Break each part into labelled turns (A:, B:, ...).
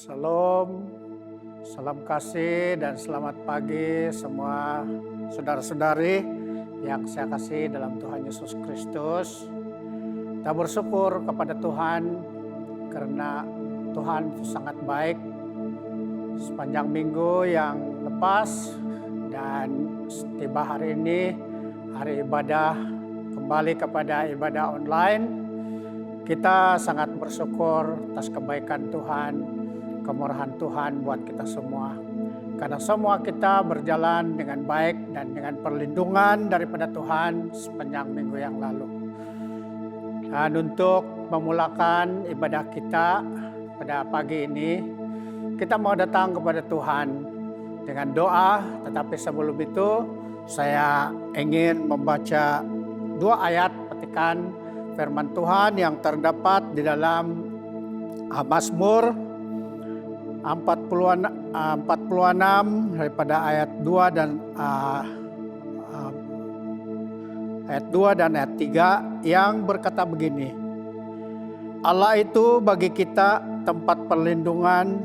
A: Salam, salam kasih dan selamat pagi semua saudara-saudari yang saya kasih dalam Tuhan Yesus Kristus. Kita bersyukur kepada Tuhan karena Tuhan itu sangat baik sepanjang minggu yang lepas dan tiba hari ini, hari ibadah, kembali kepada ibadah online. Kita sangat bersyukur atas kebaikan Tuhan, kemurahan Tuhan buat kita semua. Karena semua kita berjalan dengan baik dan dengan perlindungan daripada Tuhan sepanjang minggu yang lalu. Dan untuk memulakan ibadah kita pada pagi ini, kita mau datang kepada Tuhan dengan doa. Tetapi sebelum itu, saya ingin membaca 2 ayat petikan firman Tuhan yang terdapat di dalam Mazmur 46 daripada ayat 2 dan ayat 3 yang berkata begini. Allah itu bagi kita tempat perlindungan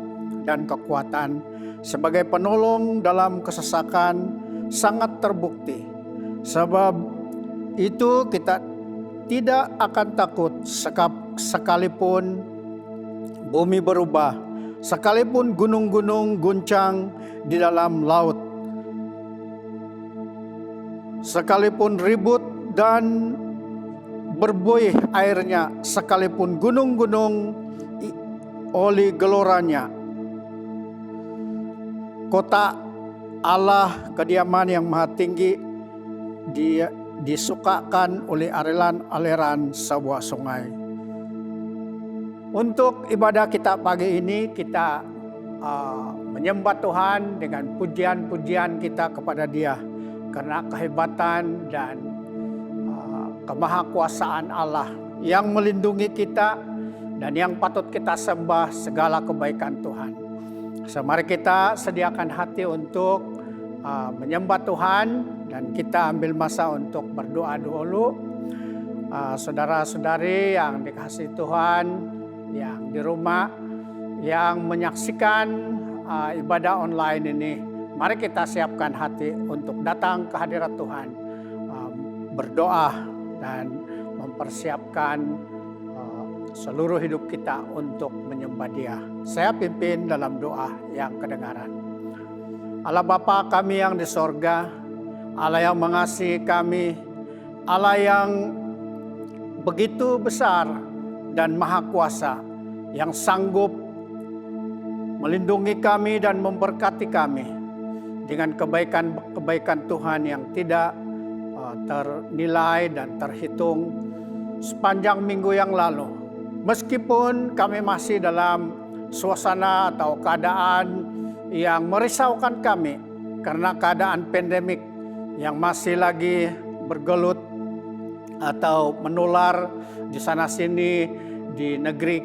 A: dan kekuatan, sebagai penolong dalam kesesakan sangat terbukti. Sebab itu kita tidak akan takut sekalipun bumi berubah, sekalipun gunung-gunung guncang di dalam laut, sekalipun ribut dan berbuih airnya, sekalipun gunung-gunung oli geloranya. Kota Allah, kediaman yang maha tinggi, dia disukakan oleh aliran sebuah sungai. Untuk ibadah kita pagi ini, kita menyembah Tuhan dengan pujian-pujian kita kepada Dia, karena kehebatan dan kemahakuasaan Allah yang melindungi kita dan yang patut kita sembah segala kebaikan Tuhan. Mari kita sediakan hati untuk menyembah Tuhan, dan kita ambil masa untuk berdoa dulu. Saudara-saudari yang dikasihi Tuhan, yang di rumah, yang menyaksikan ibadah online ini, mari kita siapkan hati untuk datang ke hadirat Tuhan, berdoa dan mempersiapkan seluruh hidup kita untuk menyembah Dia. Saya pimpin dalam doa yang kedengaran. Allah Bapa kami yang di sorga, Allah yang mengasihi kami, Allah yang begitu besar dan maha kuasa, yang sanggup melindungi kami dan memberkati kami dengan kebaikan-kebaikan Tuhan yang tidak ternilai dan terhitung sepanjang minggu yang lalu. Meskipun kami masih dalam suasana atau keadaan yang merisaukan kami karena keadaan pandemik yang masih lagi bergelut atau menular di sana sini di negeri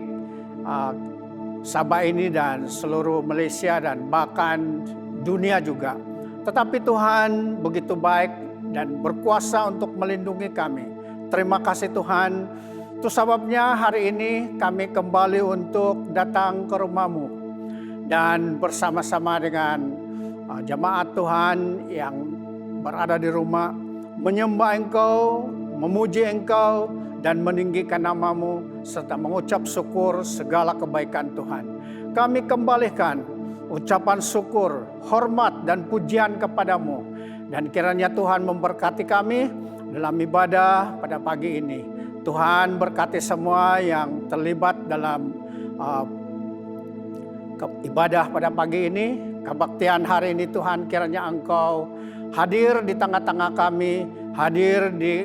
A: Sabah ini dan seluruh Malaysia dan bahkan dunia juga. Tetapi Tuhan begitu baik dan berkuasa untuk melindungi kami. Terima kasih Tuhan. Itu sebabnya hari ini kami kembali untuk datang ke rumah-Mu dan bersama-sama dengan jemaat Tuhan yang berada di rumah menyembah Engkau, memuji Engkau, dan meninggikan nama-Mu, serta mengucap syukur segala kebaikan Tuhan. Kami kembalikan ucapan syukur, hormat, dan pujian kepadamu. Dan kiranya Tuhan memberkati kami dalam ibadah pada pagi ini. Tuhan berkati semua yang terlibat dalam ibadah pada pagi ini, kebaktian hari ini. Tuhan, kiranya Engkau hadir di tengah-tengah kami, hadir di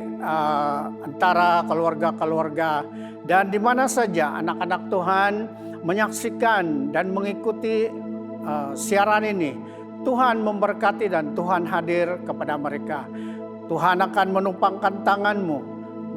A: antara keluarga-keluarga, dan di mana saja anak-anak Tuhan menyaksikan dan mengikuti siaran ini. Tuhan memberkati dan Tuhan hadir kepada mereka. Tuhan akan menumpangkan tangan-Mu,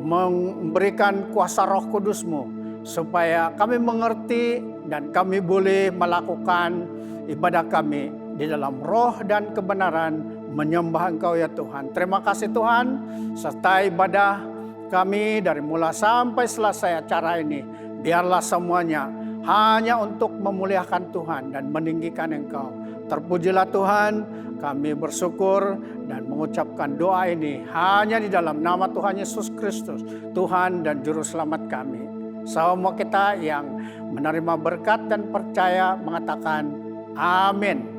A: memberikan kuasa Roh Kudus-Mu, supaya kami mengerti dan kami boleh melakukan ibadah kami di dalam roh dan kebenaran, menyembah Engkau ya Tuhan. Terima kasih Tuhan, serta ibadah kami dari mula sampai selesai acara ini, biarlah semuanya hanya untuk memuliakan Tuhan dan meninggikan Engkau. Terpujilah Tuhan, kami bersyukur dan mengucapkan doa ini hanya di dalam nama Tuhan Yesus Kristus, Tuhan dan Juru Selamat kami. Semua kita yang menerima berkat dan percaya mengatakan amin.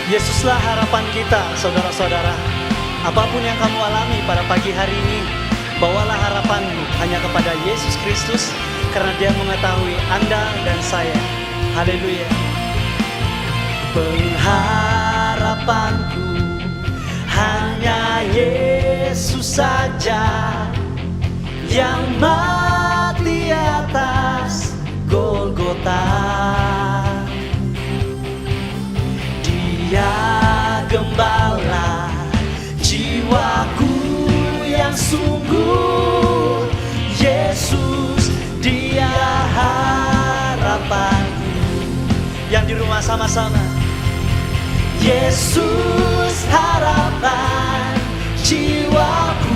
B: Yesuslah harapan kita, saudara-saudara. Apapun yang kamu alami pada pagi hari ini, bawalah harapanmu hanya kepada Yesus Kristus, karena Dia mengetahui Anda dan saya. Haleluya. Pengharapanku hanya Yesus saja, yang mati atas Golgota. Dia gembala jiwaku yang sungguh. Yesus, Dia harapanku. Yang di rumah sama-sama. Yesus harapan jiwaku.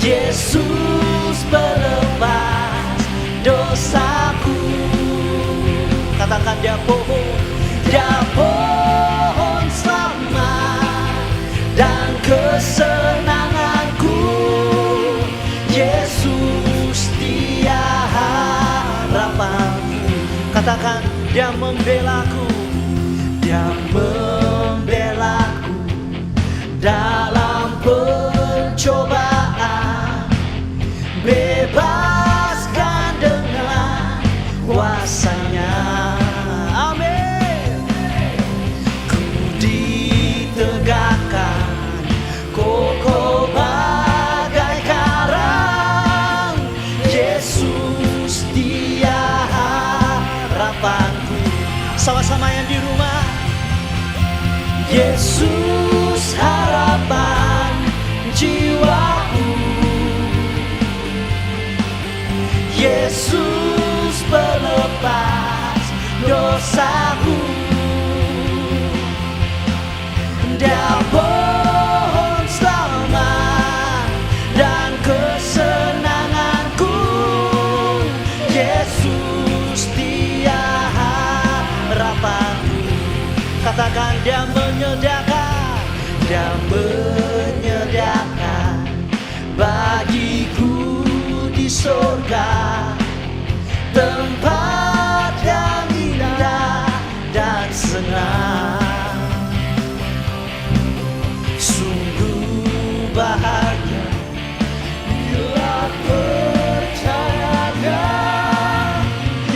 B: Yesus pelepas dosaku. Katakan Dia pohon selamat dan kesenanganku. Yesus Dia harapanku. Katakan Dia membelaku. Dia membelaku dalam pencobaan. Bebaskan dengan kuasa-Nya. Amin. Ku ditegakkan kokoh bagai karang. Yesus Dia harapanku. Sama-sama yang di rumah. Yesus harapan jiwaku. Yesus pelepas dosaku. Dia pohon selamat dan kesenanganku. Yesus Dia harapanku. Katakan Dia menyediakan. Dia menyediakan bagiku di surga tempat yang indah dan senang. Sungguh bahagia bila percaya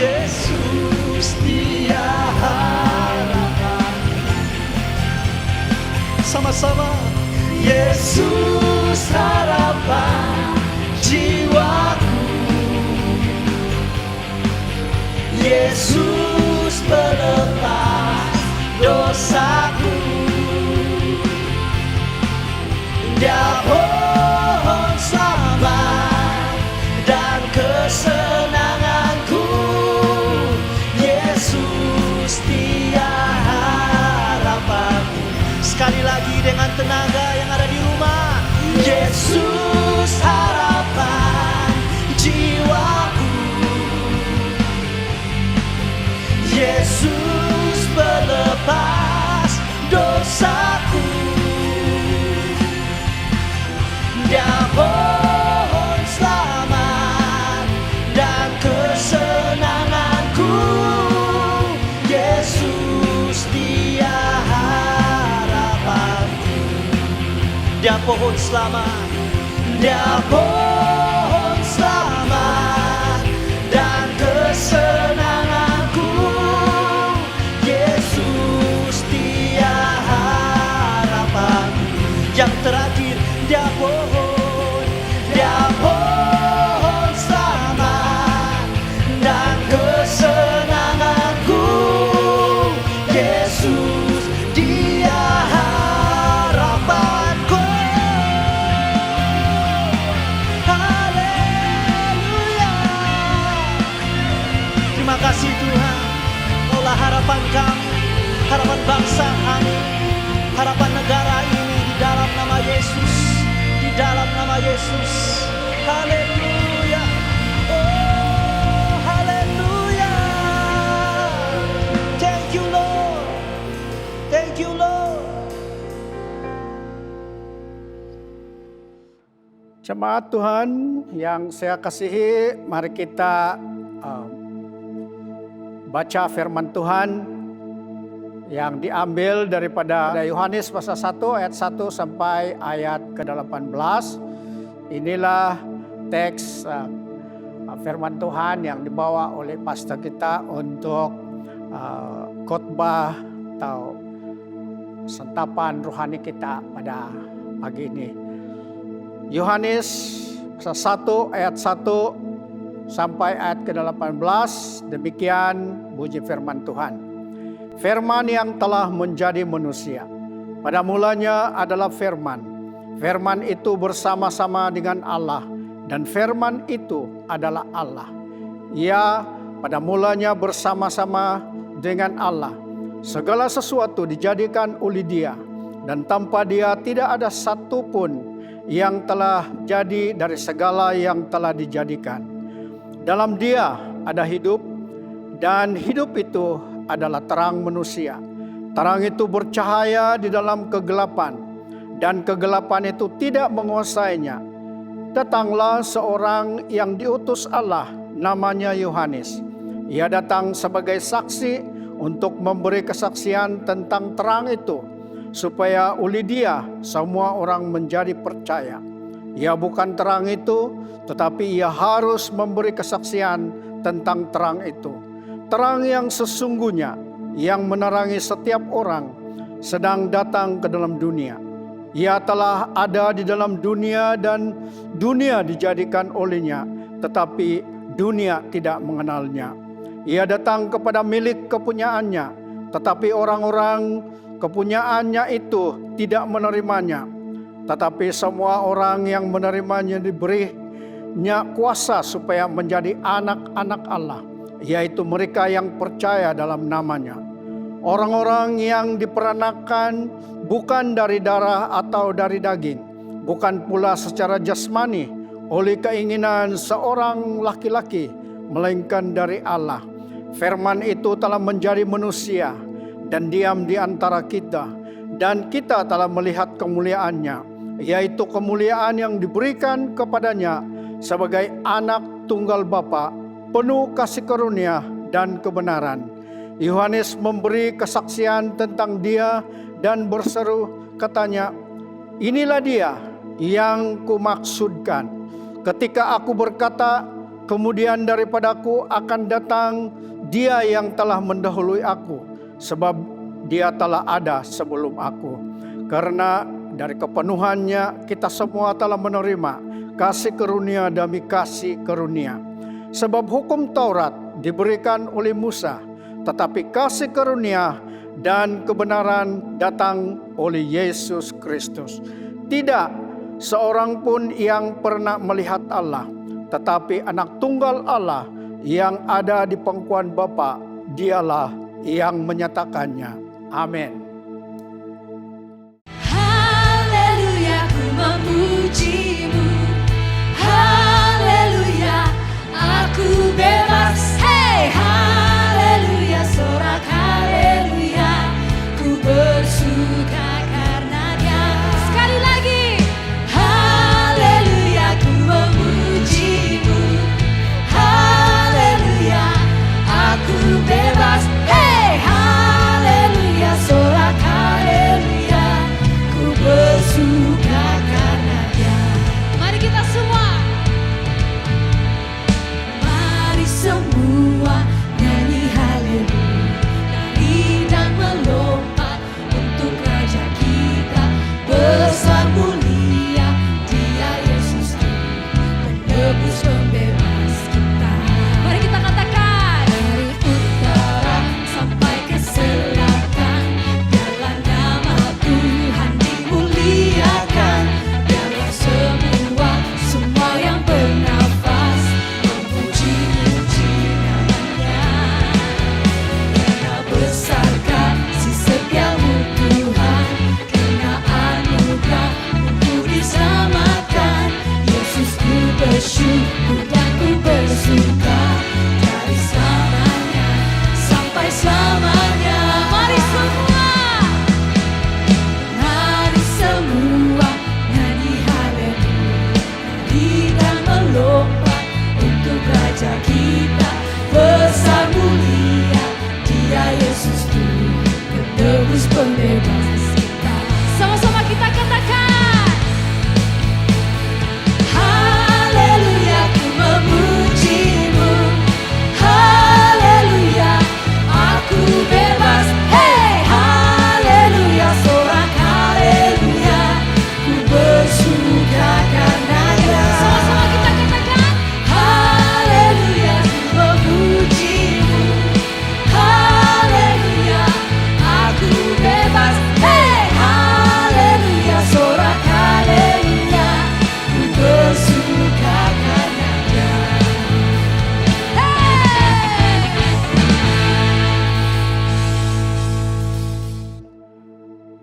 B: Yesus Dia harapan. Sama-sama. Yesus harapan jiwaku. Yesus pelepas dosaku. Dia pohon selamat dan kesenanganku. Yesus Dia harapanku. Sekali lagi dengan tenaga yang ada di rumah. Yesus harapan jiwaku. Yesus pelepas dosaku. Dia pohon selamat dan kesenanganku. Yesus Dia harapanku. Dia pohon selamat. Dia pohon selamat dan kesenanganku. Yesus Dia harapanku. Yang terakhir, Dia pohon selamat dan kesenanganku. Yesus Dia harapanku. Haleluya. Terima kasih Tuhan. Kaulah harapan kami, harapan bangsa kami, harapan negara ini di dalam nama Yesus. Di dalam nama Yesus. Haleluya.
A: Jemaat Tuhan yang saya kasihi, mari kita baca firman Tuhan yang diambil daripada Yohanes pasal 1 ayat 1 sampai ayat ke-18. Inilah teks firman Tuhan yang dibawa oleh pastor kita untuk khotbah atau santapan rohani kita pada pagi ini. Yohanes pasal 1 ayat 1 sampai ayat ke-18, demikian bunyi firman Tuhan. Firman yang telah menjadi manusia. Pada mulanya adalah firman. Firman itu bersama-sama dengan Allah, dan firman itu adalah Allah. Ia pada mulanya bersama-sama dengan Allah. Segala sesuatu dijadikan oleh Dia, dan tanpa Dia tidak ada satu pun yang telah jadi dari segala yang telah dijadikan. Dalam Dia ada hidup, dan hidup itu adalah terang manusia. Terang itu bercahaya di dalam kegelapan, dan kegelapan itu tidak menguasainya. Datanglah seorang yang diutus Allah, namanya Yohanes. Ia datang sebagai saksi untuk memberi kesaksian tentang terang itu, supaya oleh Dia semua orang menjadi percaya. Ia bukan terang itu, tetapi ia harus memberi kesaksian tentang terang itu. Terang yang sesungguhnya, yang menerangi setiap orang, sedang datang ke dalam dunia. Ia telah ada di dalam dunia, dan dunia dijadikan olehnya, tetapi dunia tidak mengenalnya. Ia datang kepada milik kepunyaannya, tetapi orang-orang kepunyaannya itu tidak menerimanya. Tetapi semua orang yang menerimanya diberinya kuasa supaya menjadi anak-anak Allah, yaitu mereka yang percaya dalam namanya. Orang-orang yang diperanakan bukan dari darah atau dari daging, bukan pula secara jasmani oleh keinginan seorang laki-laki, melainkan dari Allah. Firman itu telah menjadi manusia dan diam di antara kita, dan kita telah melihat kemuliaannya, yaitu kemuliaan yang diberikan kepadanya sebagai anak tunggal Bapa, penuh kasih karunia dan kebenaran. Yohanes memberi kesaksian tentang Dia dan berseru, katanya, "Inilah Dia yang kumaksudkan. Ketika aku berkata, kemudian daripadaku akan datang Dia yang telah mendahului aku, sebab Dia telah ada sebelum aku." Karena dari kepenuhannya kita semua telah menerima kasih karunia demi kasih karunia. Sebab hukum Taurat diberikan oleh Musa, tetapi kasih karunia dan kebenaran datang oleh Yesus Kristus. Tidak seorang pun yang pernah melihat Allah, tetapi anak tunggal Allah yang ada di pangkuan Bapa, Dialah yang menyatakannya. Amin.
C: Memujimu, haleluya, aku bebas, hey, haleluya, sorak haleluya, ku bersuka karena Dia. Sekali lagi, haleluya, ku memujimu, haleluya, aku bebas, hey, haleluya, sorak haleluya, ku bersuka. Kita semua, mari semua nyanyi haleluya, nari dan melompat untuk Raja kita. Besar mulia Dia Yesus, penebus pembebas kita. Mari kita katakan, dari utara sampai ke selatan, dalam nama Tuhan dimuliakan. Biarlah semua yang bernafas memuji-muji namanya. Karena besar kasih setiamu Tuhan, karena anugerah untuk diselamatkan. Yesus ku bersyukur dan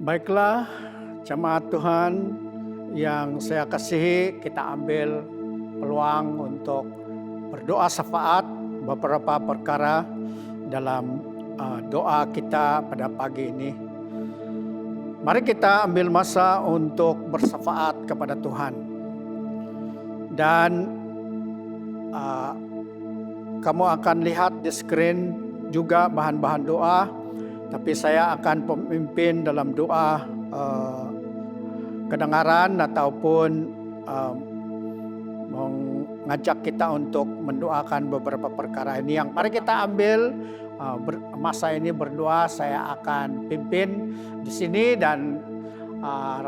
A: Baiklah, jemaat Tuhan yang saya kasihi, kita ambil peluang untuk berdoa syafaat beberapa perkara dalam doa kita pada pagi ini. Mari kita ambil masa untuk bersyafaat kepada Tuhan. Dan kamu akan lihat di screen juga bahan-bahan doa. Tapi saya akan memimpin dalam doa kedengaran ataupun mengajak kita untuk mendoakan beberapa perkara ini. Yang mari kita ambil masa ini berdoa. Saya akan pimpin di sini dan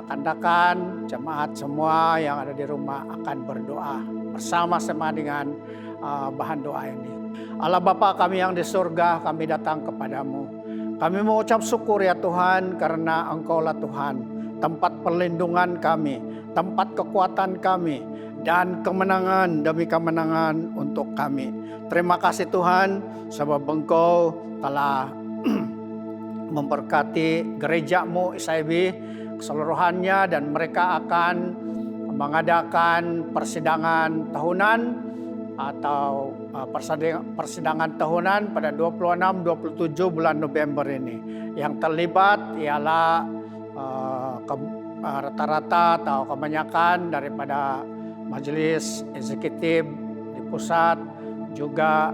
A: rekan-rekan jemaat semua yang ada di rumah akan berdoa bersama-sama dengan bahan doa ini. Allah Bapa kami yang di surga, kami datang kepadamu. Kami mengucap syukur ya Tuhan karena Engkau-lah Tuhan, tempat perlindungan kami, tempat kekuatan kami, dan kemenangan demi kemenangan untuk kami. Terima kasih Tuhan sebab Engkau telah memberkati gereja-Mu ISIB keseluruhannya dan mereka akan mengadakan persidangan tahunan atau persidangan tahunan pada 26-27 bulan November ini. Yang terlibat ialah rata-rata atau kebanyakan daripada majelis eksekutif di pusat, juga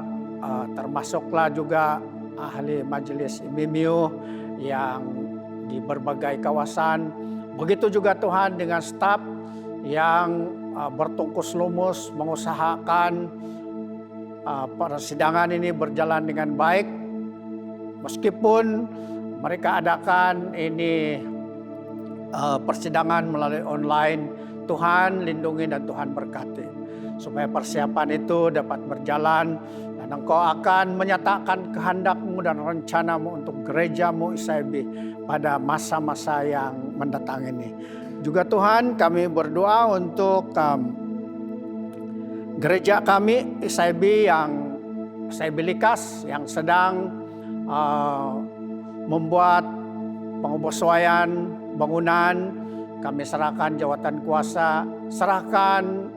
A: termasuklah juga ahli majelis IMIMU yang di berbagai kawasan. Begitu juga Tuhan dengan staf yang bertungkus lumus mengusahakan persidangan ini berjalan dengan baik. Meskipun mereka adakan ini persidangan melalui online, Tuhan lindungi dan Tuhan berkati. Supaya persiapan itu dapat berjalan dan Engkau akan menyatakan kehendak-Mu dan rencana-Mu untuk gereja-Mu ISIB pada masa-masa yang mendatang ini. Juga Tuhan kami berdoa untuk gereja kami ISIB yang ISIB Likas yang sedang membuat pengesesuaian bangunan. Kami serahkan jawatan kuasa, serahkan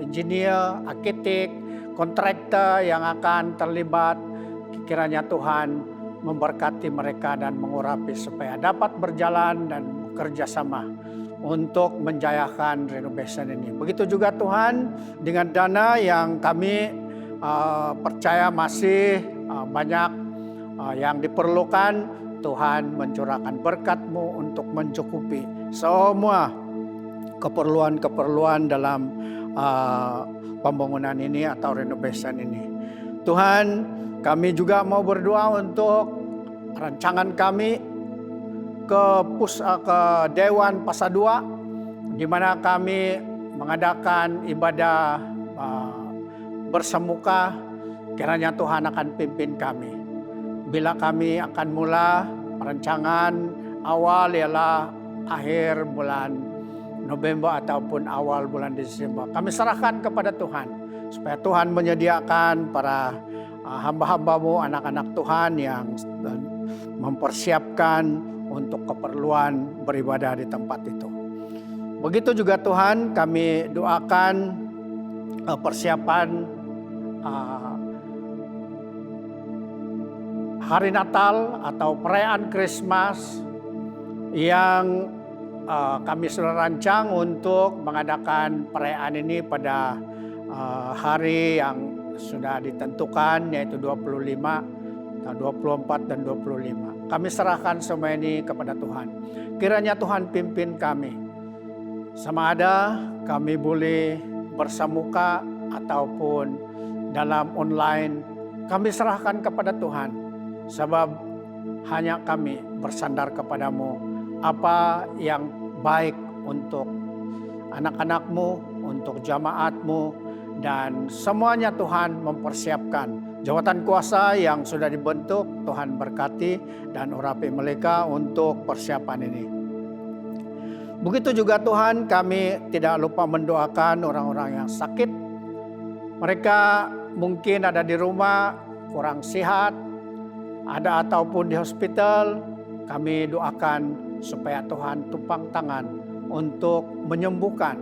A: engineer, arkitek, kontraktor yang akan terlibat. Kiranya Tuhan memberkati mereka dan mengurapi supaya dapat berjalan dan bekerja sama untuk menjayakan renovation ini. Begitu juga Tuhan dengan dana yang kami percaya masih banyak yang diperlukan, Tuhan mencurahkan berkat-Mu untuk mencukupi semua keperluan-keperluan dalam pembangunan ini atau renovation ini. Tuhan, kami juga mau berdoa untuk rancangan kami ke Dewan Pasadua, di mana kami mengadakan ibadah bersemuka. Kiranya Tuhan akan pimpin kami. Bila kami akan mula perancangan awal ialah akhir bulan November ataupun awal bulan Desember. Kami serahkan kepada Tuhan supaya Tuhan menyediakan para hamba-hamba-Mu, anak-anak Tuhan yang mempersiapkan untuk keperluan beribadah di tempat itu. Begitu juga Tuhan kami doakan persiapan hari Natal atau perayaan Christmas yang kami sudah rancang untuk mengadakan perayaan ini pada hari yang sudah ditentukan yaitu 25, 24 dan 25. Kami serahkan semua ini kepada Tuhan. Kiranya Tuhan pimpin kami. Sama ada kami boleh bersemuka ataupun dalam online, kami serahkan kepada Tuhan. Sebab hanya kami bersandar kepadamu. Apa yang baik untuk anak-anak-Mu, untuk jamaat-Mu, dan semuanya Tuhan mempersiapkan. Jawatan kuasa yang sudah dibentuk, Tuhan berkati dan urapi mereka untuk persiapan ini. Begitu juga Tuhan, kami tidak lupa mendoakan orang-orang yang sakit. Mereka mungkin ada di rumah, kurang sehat, ada ataupun di hospital. Kami doakan supaya Tuhan tumpang tangan untuk menyembuhkan.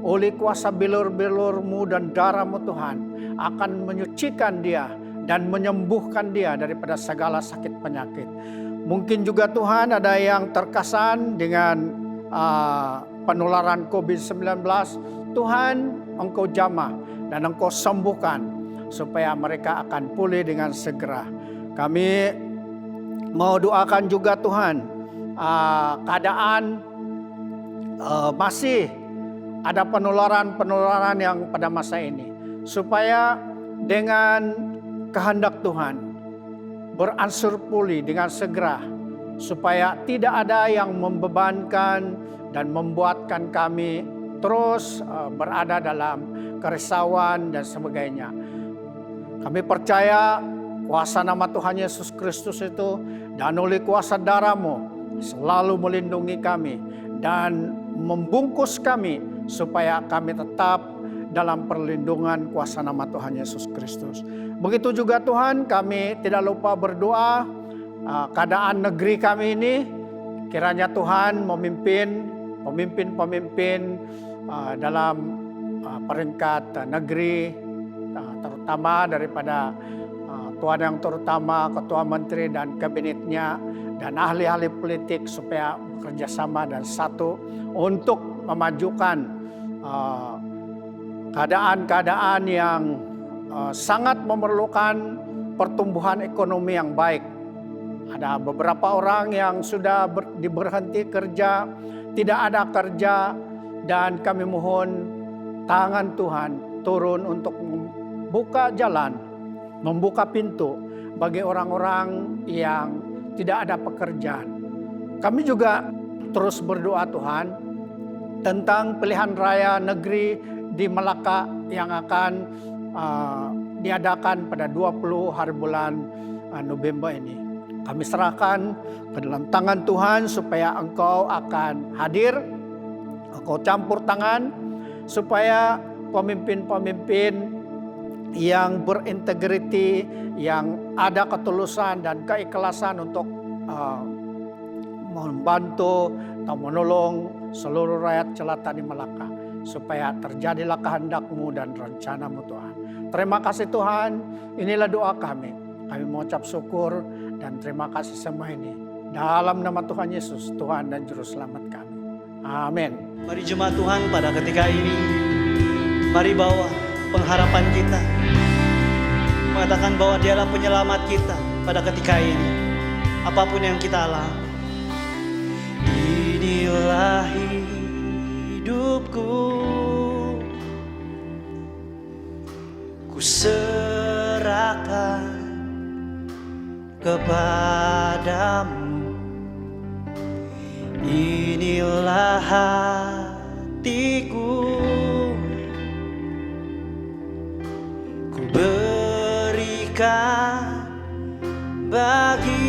A: Oleh kuasa bilur-bilur-Mu dan darah-Mu Tuhan akan menyucikan dia dan menyembuhkan dia daripada segala sakit penyakit. Mungkin juga Tuhan ada yang terkesan dengan penularan COVID-19. Tuhan, Engkau jamah dan Engkau sembuhkan supaya mereka akan pulih dengan segera. Kami mau doakan juga Tuhan, keadaan masih ada penularan yang pada masa ini, supaya dengan kehendak Tuhan beransur pulih dengan segera, supaya tidak ada yang membebankan dan membuatkan kami terus berada dalam kerisauan dan sebagainya. Kami percaya kuasa nama Tuhan Yesus Kristus itu dan oleh kuasa darah-Mu selalu melindungi kami dan membungkus kami supaya kami tetap dalam perlindungan kuasa nama Tuhan Yesus Kristus. Begitu juga Tuhan, kami tidak lupa berdoa keadaan negeri kami ini, kiranya Tuhan memimpin pemimpin-pemimpin dalam peringkat negeri, terutama daripada Tuhan yang terutama, ketua menteri dan kabinetnya, dan ahli-ahli politik supaya bekerja sama dan satu untuk memajukan keadaan-keadaan yang sangat memerlukan pertumbuhan ekonomi yang baik. Ada beberapa orang yang sudah berhenti kerja, tidak ada kerja, dan kami mohon tangan Tuhan turun untuk membuka jalan, membuka pintu bagi orang-orang yang tidak ada pekerjaan. Kami juga terus berdoa Tuhan tentang pilihan raya negeri di Melaka yang akan diadakan pada 20 hari bulan November ini. Kami serahkan ke dalam tangan Tuhan supaya Engkau akan hadir, Engkau campur tangan supaya pemimpin-pemimpin yang berintegriti, yang ada ketulusan dan keikhlasan untuk membantu atau menolong seluruh rakyat jelata di Melaka, supaya terjadilah kehendak-Mu dan rencana-Mu Tuhan. Terima kasih Tuhan, inilah doa kami. Kami mengucap syukur dan terima kasih semua ini. Dalam nama Tuhan Yesus, Tuhan dan Juru Selamat kami. Amin.
B: Mari jemaat Tuhan, pada ketika ini, mari bawa pengharapan kita, mengatakan bahwa Dialah penyelamat kita pada ketika ini, apapun yang kita alami. Inilah hidupku, ku serahkan kepadamu. Inilah hatiku, ku berikan bagimu.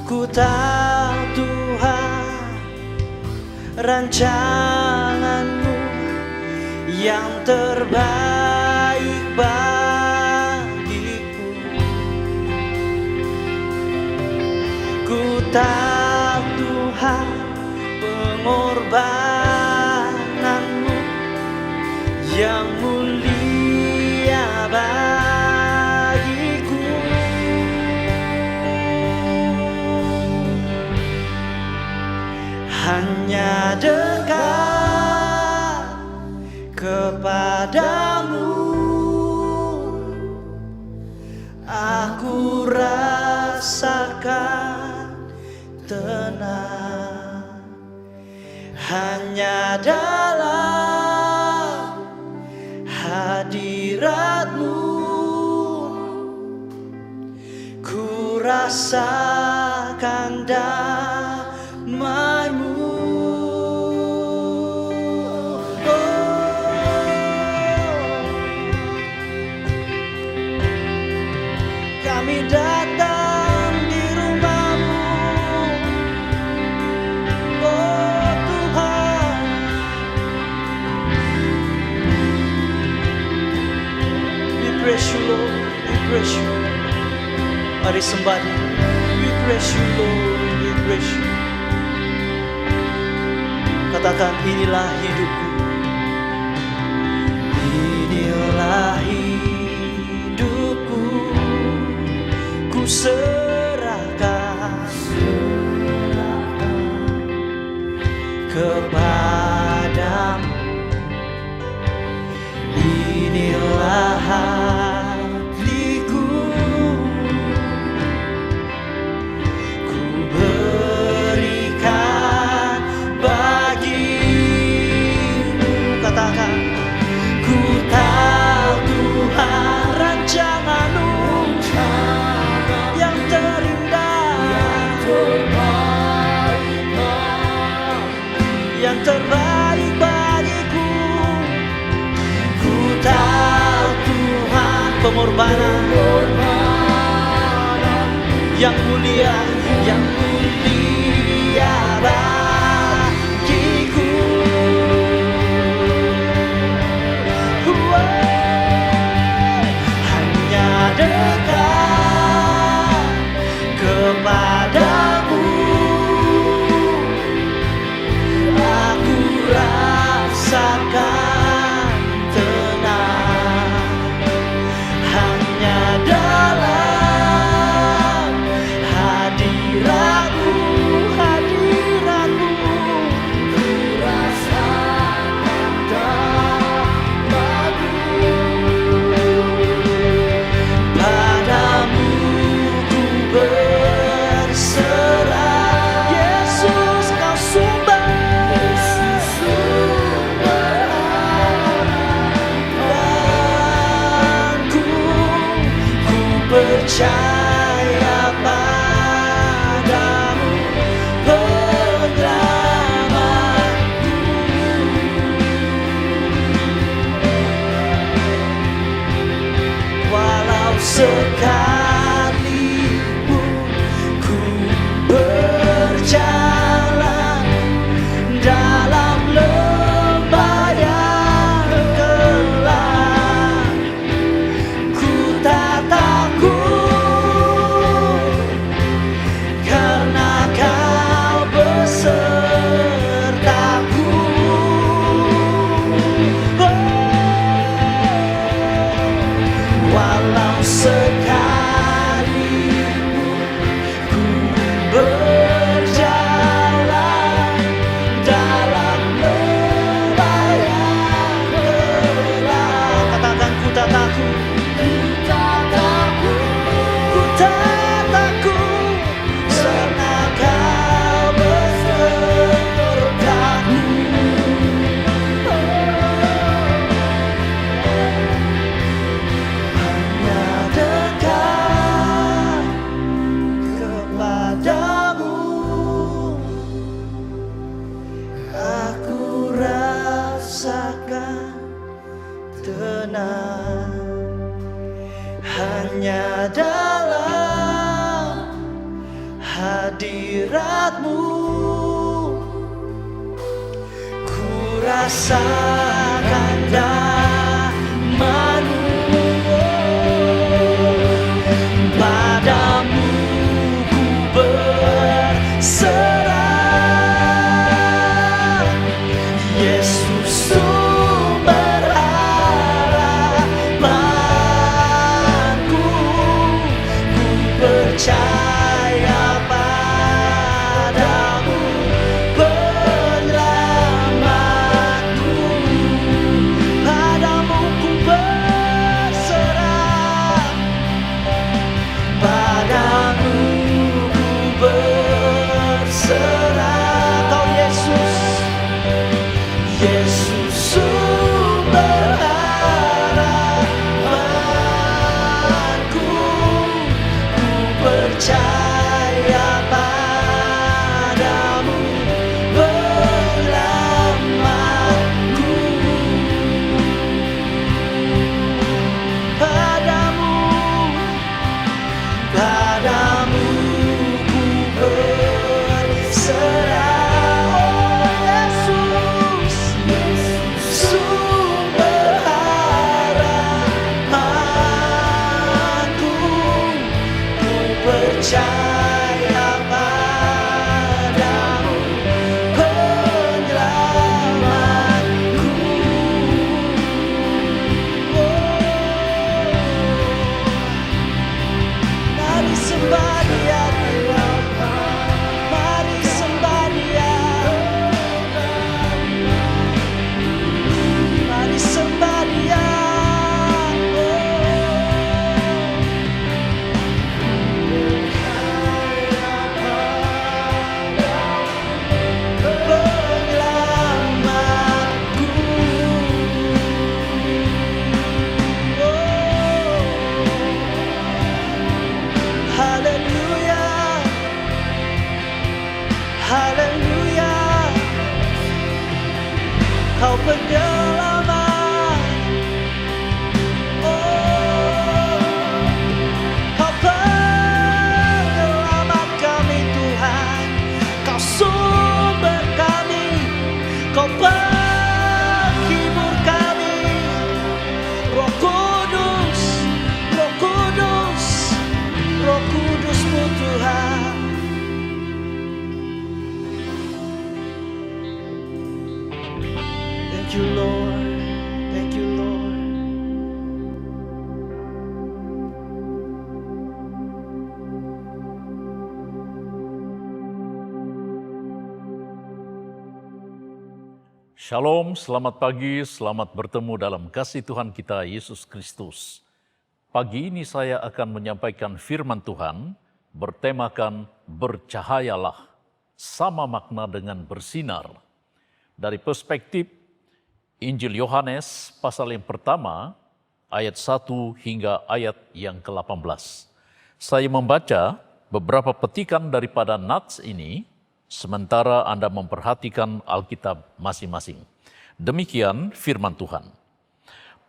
B: Ku tahu Tuhan, rancangan-Mu yang terbaik bagiku. Ku tahu Tuhan, pengorbanan-Mu yang mulia bagiku. Hanya dekat kepadamu aku rasakan tenang. Hanya dalam hadirat-Mu ku rasakan damai-Mu. Kami datang di rumah-Mu, oh Tuhan. We praise You Lord, we praise You. Mari sembah Dia. We praise you Lord, we praise you. Katakan inilah hidupku, inilah hidupku, ku serahkan kepadamu. Inilah hatiku, ku berikan bagimu. Katakan, ku tahu Tuhan rancangan-Mu yang terindah, yang terbaik bagiku. Ku tahu Tuhan pengorbanan yang mulia bagiku. Hanya dekat kepadamu aku rasakan tenang. Hanya dalam hadirat-Mu ku rasakan damai-Mu. Padamu ku berserah, Yesus Kau sumber harapanku. Ku percaya padamu penyelamatku. Walau sekalipun ku berjalan dalam lembah yang gelap, ku tak takut karena Kau besertaku. Walau sekalipun ku berjalan dalam lembah yang gelap, katakan ku tak takut, ku tak takut, karena Kau besertaku. Hanya dekat kepadamu aku rasakan tenang. Hanya dalam hadirat-Mu ku rasakan damai-Mu. Padamu ku berserah, Yesus sumber harapanku. Ku percaya padamu penyelamatku.
D: Shalom, selamat pagi, selamat bertemu dalam kasih Tuhan kita Yesus Kristus. Pagi ini saya akan menyampaikan firman Tuhan bertemakan bercahayalah, sama makna dengan bersinar. Dari perspektif Injil Yohanes pasal yang pertama, ayat 1 hingga ayat yang ke-18. Saya membaca beberapa petikan daripada nats ini, sementara Anda memperhatikan Alkitab masing-masing. Demikian firman Tuhan.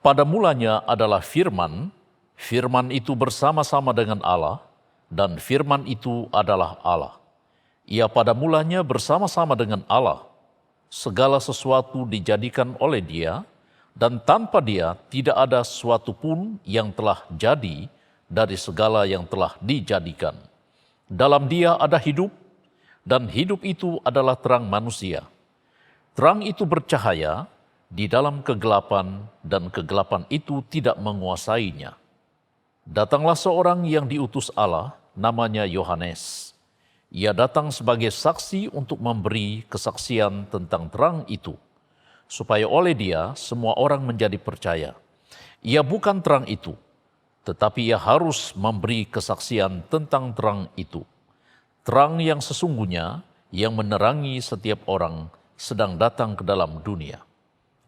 D: Pada mulanya adalah firman, firman itu bersama-sama dengan Allah, dan firman itu adalah Allah. Ia pada mulanya bersama-sama dengan Allah. Segala sesuatu dijadikan oleh Dia, dan tanpa Dia tidak ada sesuatu pun yang telah jadi dari segala yang telah dijadikan. Dalam Dia ada hidup, dan hidup itu adalah terang manusia. Terang itu bercahaya di dalam kegelapan, dan kegelapan itu tidak menguasainya. Datanglah seorang yang diutus Allah, namanya Yohanes. Ia datang sebagai saksi untuk memberi kesaksian tentang terang itu, supaya oleh dia semua orang menjadi percaya. Ia bukan terang itu, tetapi ia harus memberi kesaksian tentang terang itu. Terang yang sesungguhnya yang menerangi setiap orang sedang datang ke dalam dunia.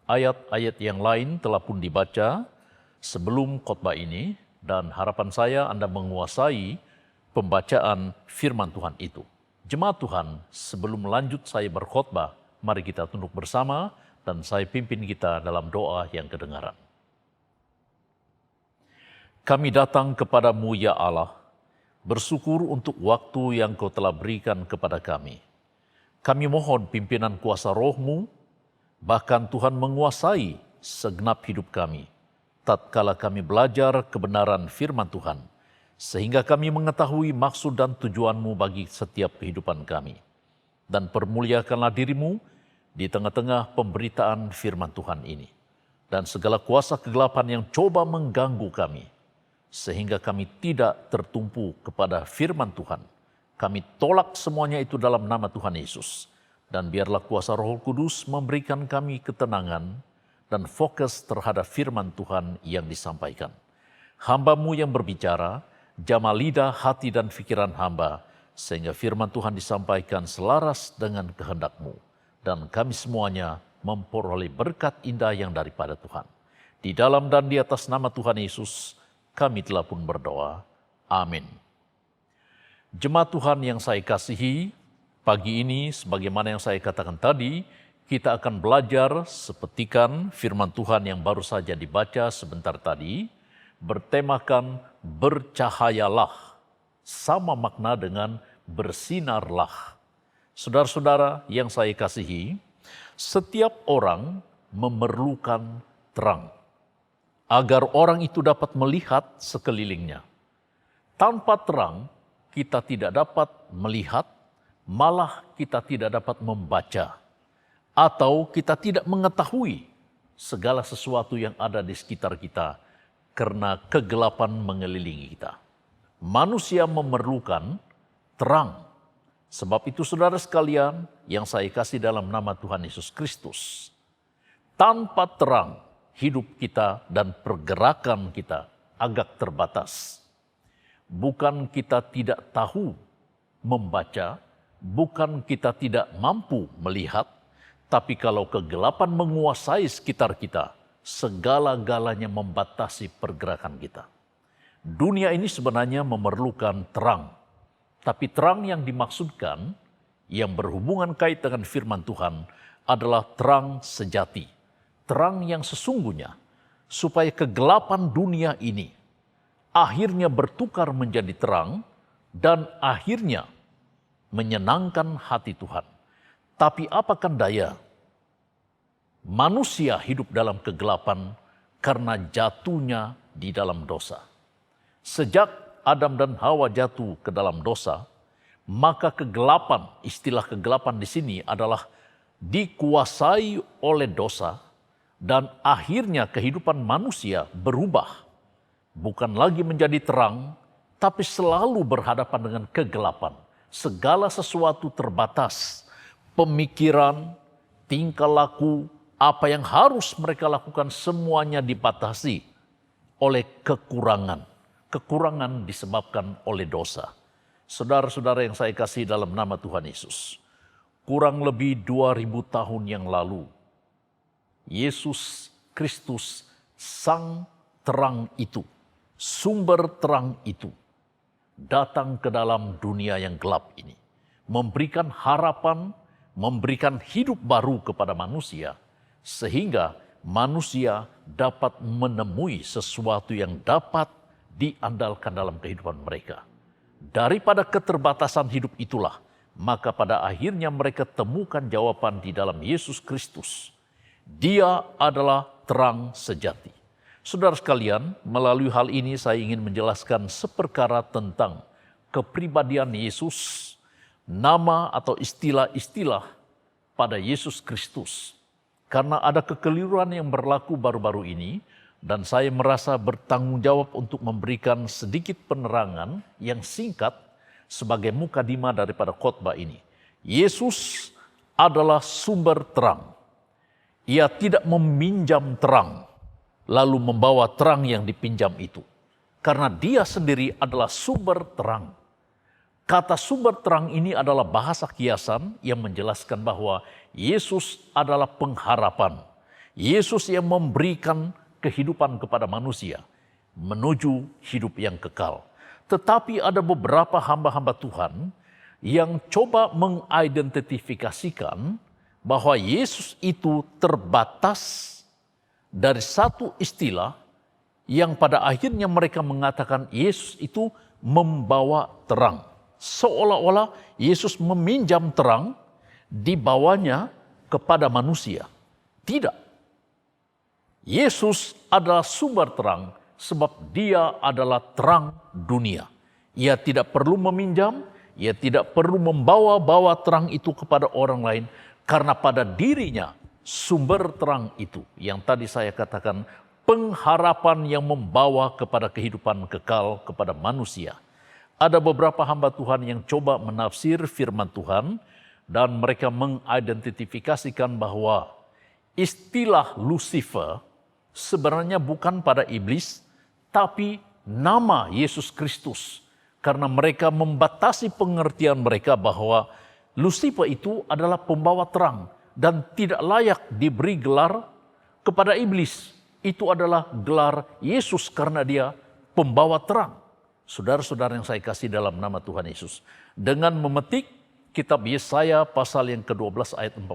D: Ayat-ayat yang lain telah pun dibaca sebelum khotbah ini, dan harapan saya Anda menguasai pembacaan firman Tuhan itu. Jemaat Tuhan, sebelum lanjut saya berkhotbah, mari kita tunduk bersama dan saya pimpin kita dalam doa yang kedengaran. Kami datang kepadamu ya Allah, bersyukur untuk waktu yang Kau telah berikan kepada kami. Kami mohon pimpinan kuasa Roh-Mu, bahkan Tuhan menguasai segenap hidup kami, tatkala kami belajar kebenaran firman Tuhan, sehingga kami mengetahui maksud dan tujuan-Mu bagi setiap kehidupan kami. Dan permuliakanlah diri-Mu di tengah-tengah pemberitaan firman Tuhan ini, dan segala kuasa kegelapan yang coba mengganggu kami, sehingga kami tidak tertumpu kepada firman Tuhan. Kami tolak semuanya itu dalam nama Tuhan Yesus. Dan biarlah kuasa Roh Kudus memberikan kami ketenangan dan fokus terhadap firman Tuhan yang disampaikan. Hamba-Mu yang berbicara, jamah lidah, hati dan pikiran hamba, sehingga firman Tuhan disampaikan selaras dengan kehendak-Mu. Dan kami semuanya memperoleh berkat indah yang daripada Tuhan. Di dalam dan di atas nama Tuhan Yesus, kami telah pun berdoa. Amin. Jemaat Tuhan yang saya kasihi, pagi ini sebagaimana yang saya katakan tadi, kita akan belajar sepetikan firman Tuhan yang baru saja dibaca sebentar tadi, bertemakan bercahayalah, sama makna dengan bersinarlah. Saudara-saudara yang saya kasihi, setiap orang memerlukan terang, agar orang itu dapat melihat sekelilingnya. Tanpa terang, kita tidak dapat melihat, malah kita tidak dapat membaca, atau kita tidak mengetahui segala sesuatu yang ada di sekitar kita karena kegelapan mengelilingi kita. Manusia memerlukan terang. Sebab itu saudara sekalian yang saya kasih dalam nama Tuhan Yesus Kristus, tanpa terang hidup kita dan pergerakan kita agak terbatas. Bukan kita tidak tahu membaca, bukan kita tidak mampu melihat, tapi kalau kegelapan menguasai sekitar kita, segala-galanya membatasi pergerakan kita. Dunia ini sebenarnya memerlukan terang, tapi terang yang dimaksudkan, yang berhubungan kait dengan firman Tuhan, adalah terang sejati, terang yang sesungguhnya, supaya kegelapan dunia ini akhirnya bertukar menjadi terang, dan akhirnya menyenangkan hati Tuhan. Tapi apakah daya manusia hidup dalam kegelapan karena jatuhnya di dalam dosa. Sejak Adam dan Hawa jatuh ke dalam dosa, maka kegelapan, istilah kegelapan di sini adalah dikuasai oleh dosa, dan akhirnya kehidupan manusia berubah. Bukan lagi menjadi terang, tapi selalu berhadapan dengan kegelapan. Segala sesuatu terbatas, pemikiran, tingkah laku, Apa yang harus mereka lakukan semuanya dibatasi oleh kekurangan. Kekurangan disebabkan oleh dosa. Saudara-saudara yang saya kasih dalam nama Tuhan Yesus, kurang lebih 2000 tahun yang lalu, Yesus Kristus, sang terang itu, sumber terang itu, datang ke dalam dunia yang gelap ini, memberikan harapan, memberikan hidup baru kepada manusia, sehingga manusia dapat menemui sesuatu yang dapat diandalkan dalam kehidupan mereka. Daripada keterbatasan hidup itulah, maka pada akhirnya mereka temukan jawaban di dalam Yesus Kristus. Dia adalah terang sejati. Saudara sekalian, melalui hal ini saya ingin menjelaskan seperkara tentang kepribadian Yesus, nama atau istilah-istilah pada Yesus Kristus. Karena ada kekeliruan yang berlaku baru-baru ini, dan saya merasa bertanggung jawab untuk memberikan sedikit penerangan yang singkat sebagai mukadimah daripada khotbah ini. Yesus adalah sumber terang. Ia tidak meminjam terang, lalu membawa terang yang dipinjam itu. Karena dia sendiri adalah sumber terang. Kata sumber terang ini adalah bahasa kiasan yang menjelaskan bahwa Yesus adalah pengharapan. Yesus yang memberikan kehidupan kepada manusia menuju hidup yang kekal. Tetapi ada beberapa hamba-hamba Tuhan yang coba mengidentifikasikan bahwa Yesus itu terbatas dari satu istilah yang pada akhirnya mereka mengatakan Yesus itu membawa terang. Seolah-olah Yesus meminjam terang dibawanya kepada manusia. Tidak. Yesus adalah sumber terang sebab dia adalah terang dunia. Ia tidak perlu meminjam, ia tidak perlu membawa-bawa terang itu kepada orang lain. Karena pada dirinya sumber terang itu yang tadi saya katakan pengharapan yang membawa kepada kehidupan kekal kepada manusia. Ada beberapa hamba Tuhan yang coba menafsir firman Tuhan dan mereka mengidentifikasikan bahwa istilah Lucifer sebenarnya bukan pada iblis, tapi nama Yesus Kristus. Karena mereka membatasi pengertian mereka bahwa Lucifer itu adalah pembawa terang dan tidak layak diberi gelar kepada iblis. Itu adalah gelar Yesus karena dia pembawa terang. Saudara-saudara yang saya kasih dalam nama Tuhan Yesus. Dengan memetik kitab Yesaya pasal yang ke-12 ayat 14,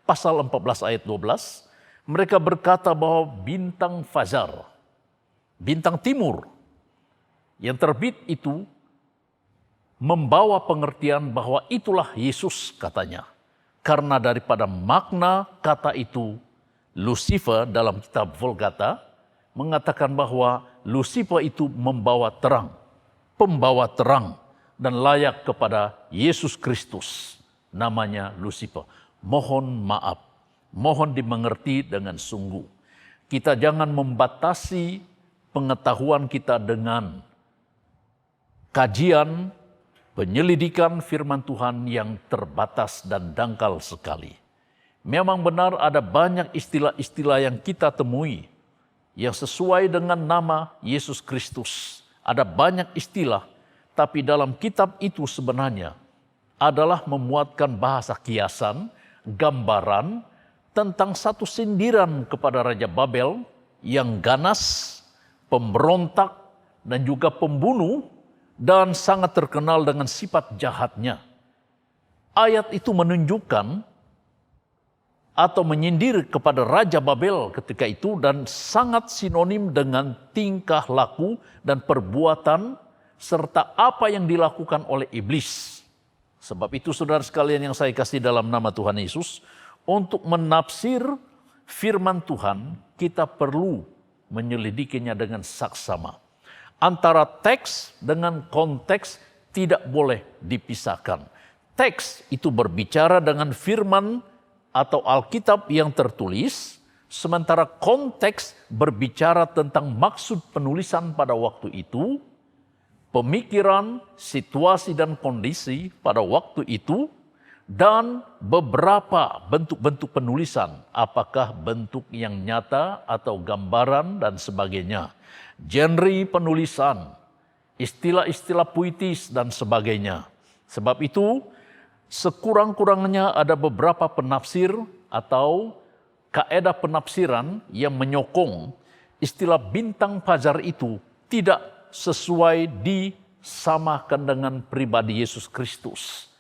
D: pasal 14 ayat 12, mereka berkata bahwa bintang fajar, bintang timur yang terbit itu membawa pengertian bahwa itulah Yesus katanya. Karena daripada makna kata itu, Lucifer dalam kitab Vulgata mengatakan bahwa Lucifer itu membawa terang, pembawa terang dan layak kepada Yesus Kristus. Namanya Lucifer. Mohon maaf. Mohon dimengerti dengan sungguh. Kita jangan membatasi pengetahuan kita dengan kajian, penyelidikan firman Tuhan yang terbatas dan dangkal sekali. Memang benar ada banyak istilah-istilah yang kita temui yang sesuai dengan nama Yesus Kristus. Ada banyak istilah, tapi dalam kitab itu sebenarnya adalah memuatkan bahasa kiasan, gambaran, tentang satu sindiran kepada Raja Babel yang ganas, pemberontak, dan juga pembunuh, dan sangat terkenal dengan sifat jahatnya. Ayat itu menunjukkan atau menyindir kepada Raja Babel ketika itu dan sangat sinonim dengan tingkah laku dan perbuatan serta apa yang dilakukan oleh iblis. Sebab itu saudara sekalian yang saya kasih dalam nama Tuhan Yesus, untuk menafsir firman Tuhan, kita perlu menyelidikinya dengan saksama. Antara teks dengan konteks tidak boleh dipisahkan. Teks itu berbicara dengan firman atau Alkitab yang tertulis, sementara konteks berbicara tentang maksud penulisan pada waktu itu, pemikiran, situasi dan kondisi pada waktu itu, dan beberapa bentuk-bentuk penulisan, apakah bentuk yang nyata atau gambaran dan sebagainya, genre penulisan, istilah-istilah puitis dan sebagainya. Sebab itu, sekurang-kurangnya ada beberapa penafsir atau kaedah penafsiran yang menyokong istilah bintang fajar itu tidak sesuai disamakan dengan pribadi Yesus Kristus.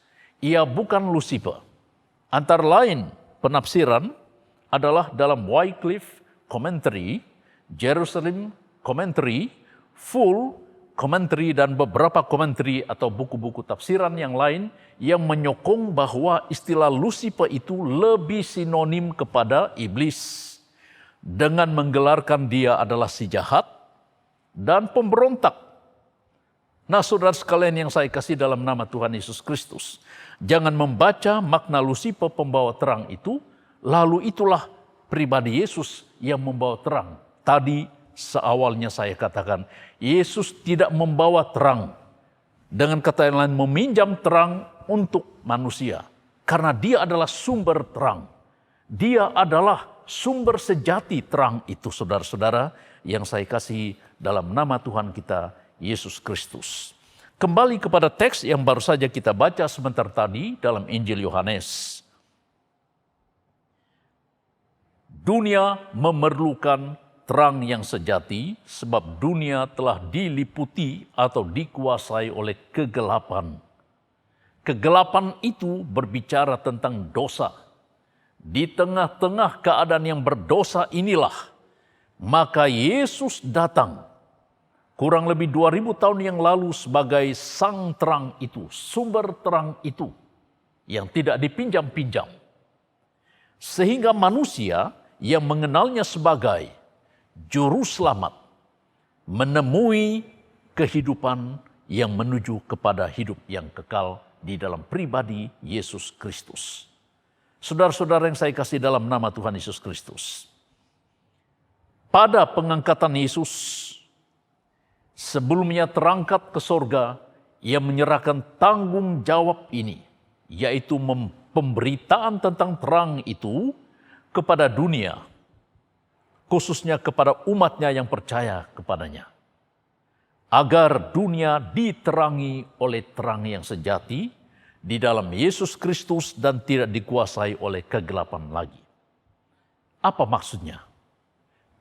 D: Ia bukan Lucifer. Antara lain penafsiran adalah dalam Wycliffe Commentary, Jerusalem Commentary, Full Commentary, dan beberapa commentary atau buku-buku tafsiran yang lain yang menyokong bahwa istilah Lucifer itu lebih sinonim kepada iblis, dengan menggelarkan dia adalah si jahat dan pemberontak. Nah, saudara sekalian yang saya kasih dalam nama Tuhan Yesus Kristus, jangan membaca makna Lucifer pembawa terang itu, lalu itulah pribadi Yesus yang membawa terang. Tadi seawalnya saya katakan, Yesus tidak membawa terang. Dengan kata yang lain, meminjam terang untuk manusia. Karena dia adalah sumber terang. Dia adalah sumber sejati terang itu, saudara-saudara yang saya kasih dalam nama Tuhan kita, Yesus Kristus. Kembali kepada teks yang baru saja kita baca sebentar tadi dalam Injil Yohanes. Dunia memerlukan terang yang sejati sebab dunia telah diliputi atau dikuasai oleh kegelapan. Kegelapan itu berbicara tentang dosa. Di tengah-tengah keadaan yang berdosa inilah, maka Yesus datang. Kurang lebih 2000 tahun yang lalu sebagai sang terang itu, sumber terang itu yang tidak dipinjam-pinjam. Sehingga manusia yang mengenalnya sebagai juru selamat menemui kehidupan yang menuju kepada hidup yang kekal di dalam pribadi Yesus Kristus. Saudara-saudara yang saya kasih dalam nama Tuhan Yesus Kristus. Pada pengangkatan Yesus, sebelumnya terangkat ke sorga, ia menyerahkan tanggung jawab ini, yaitu pemberitaan tentang terang itu kepada dunia, khususnya kepada umatnya yang percaya kepadanya. Agar dunia diterangi oleh terang yang sejati di dalam Yesus Kristus dan tidak dikuasai oleh kegelapan lagi. Apa maksudnya?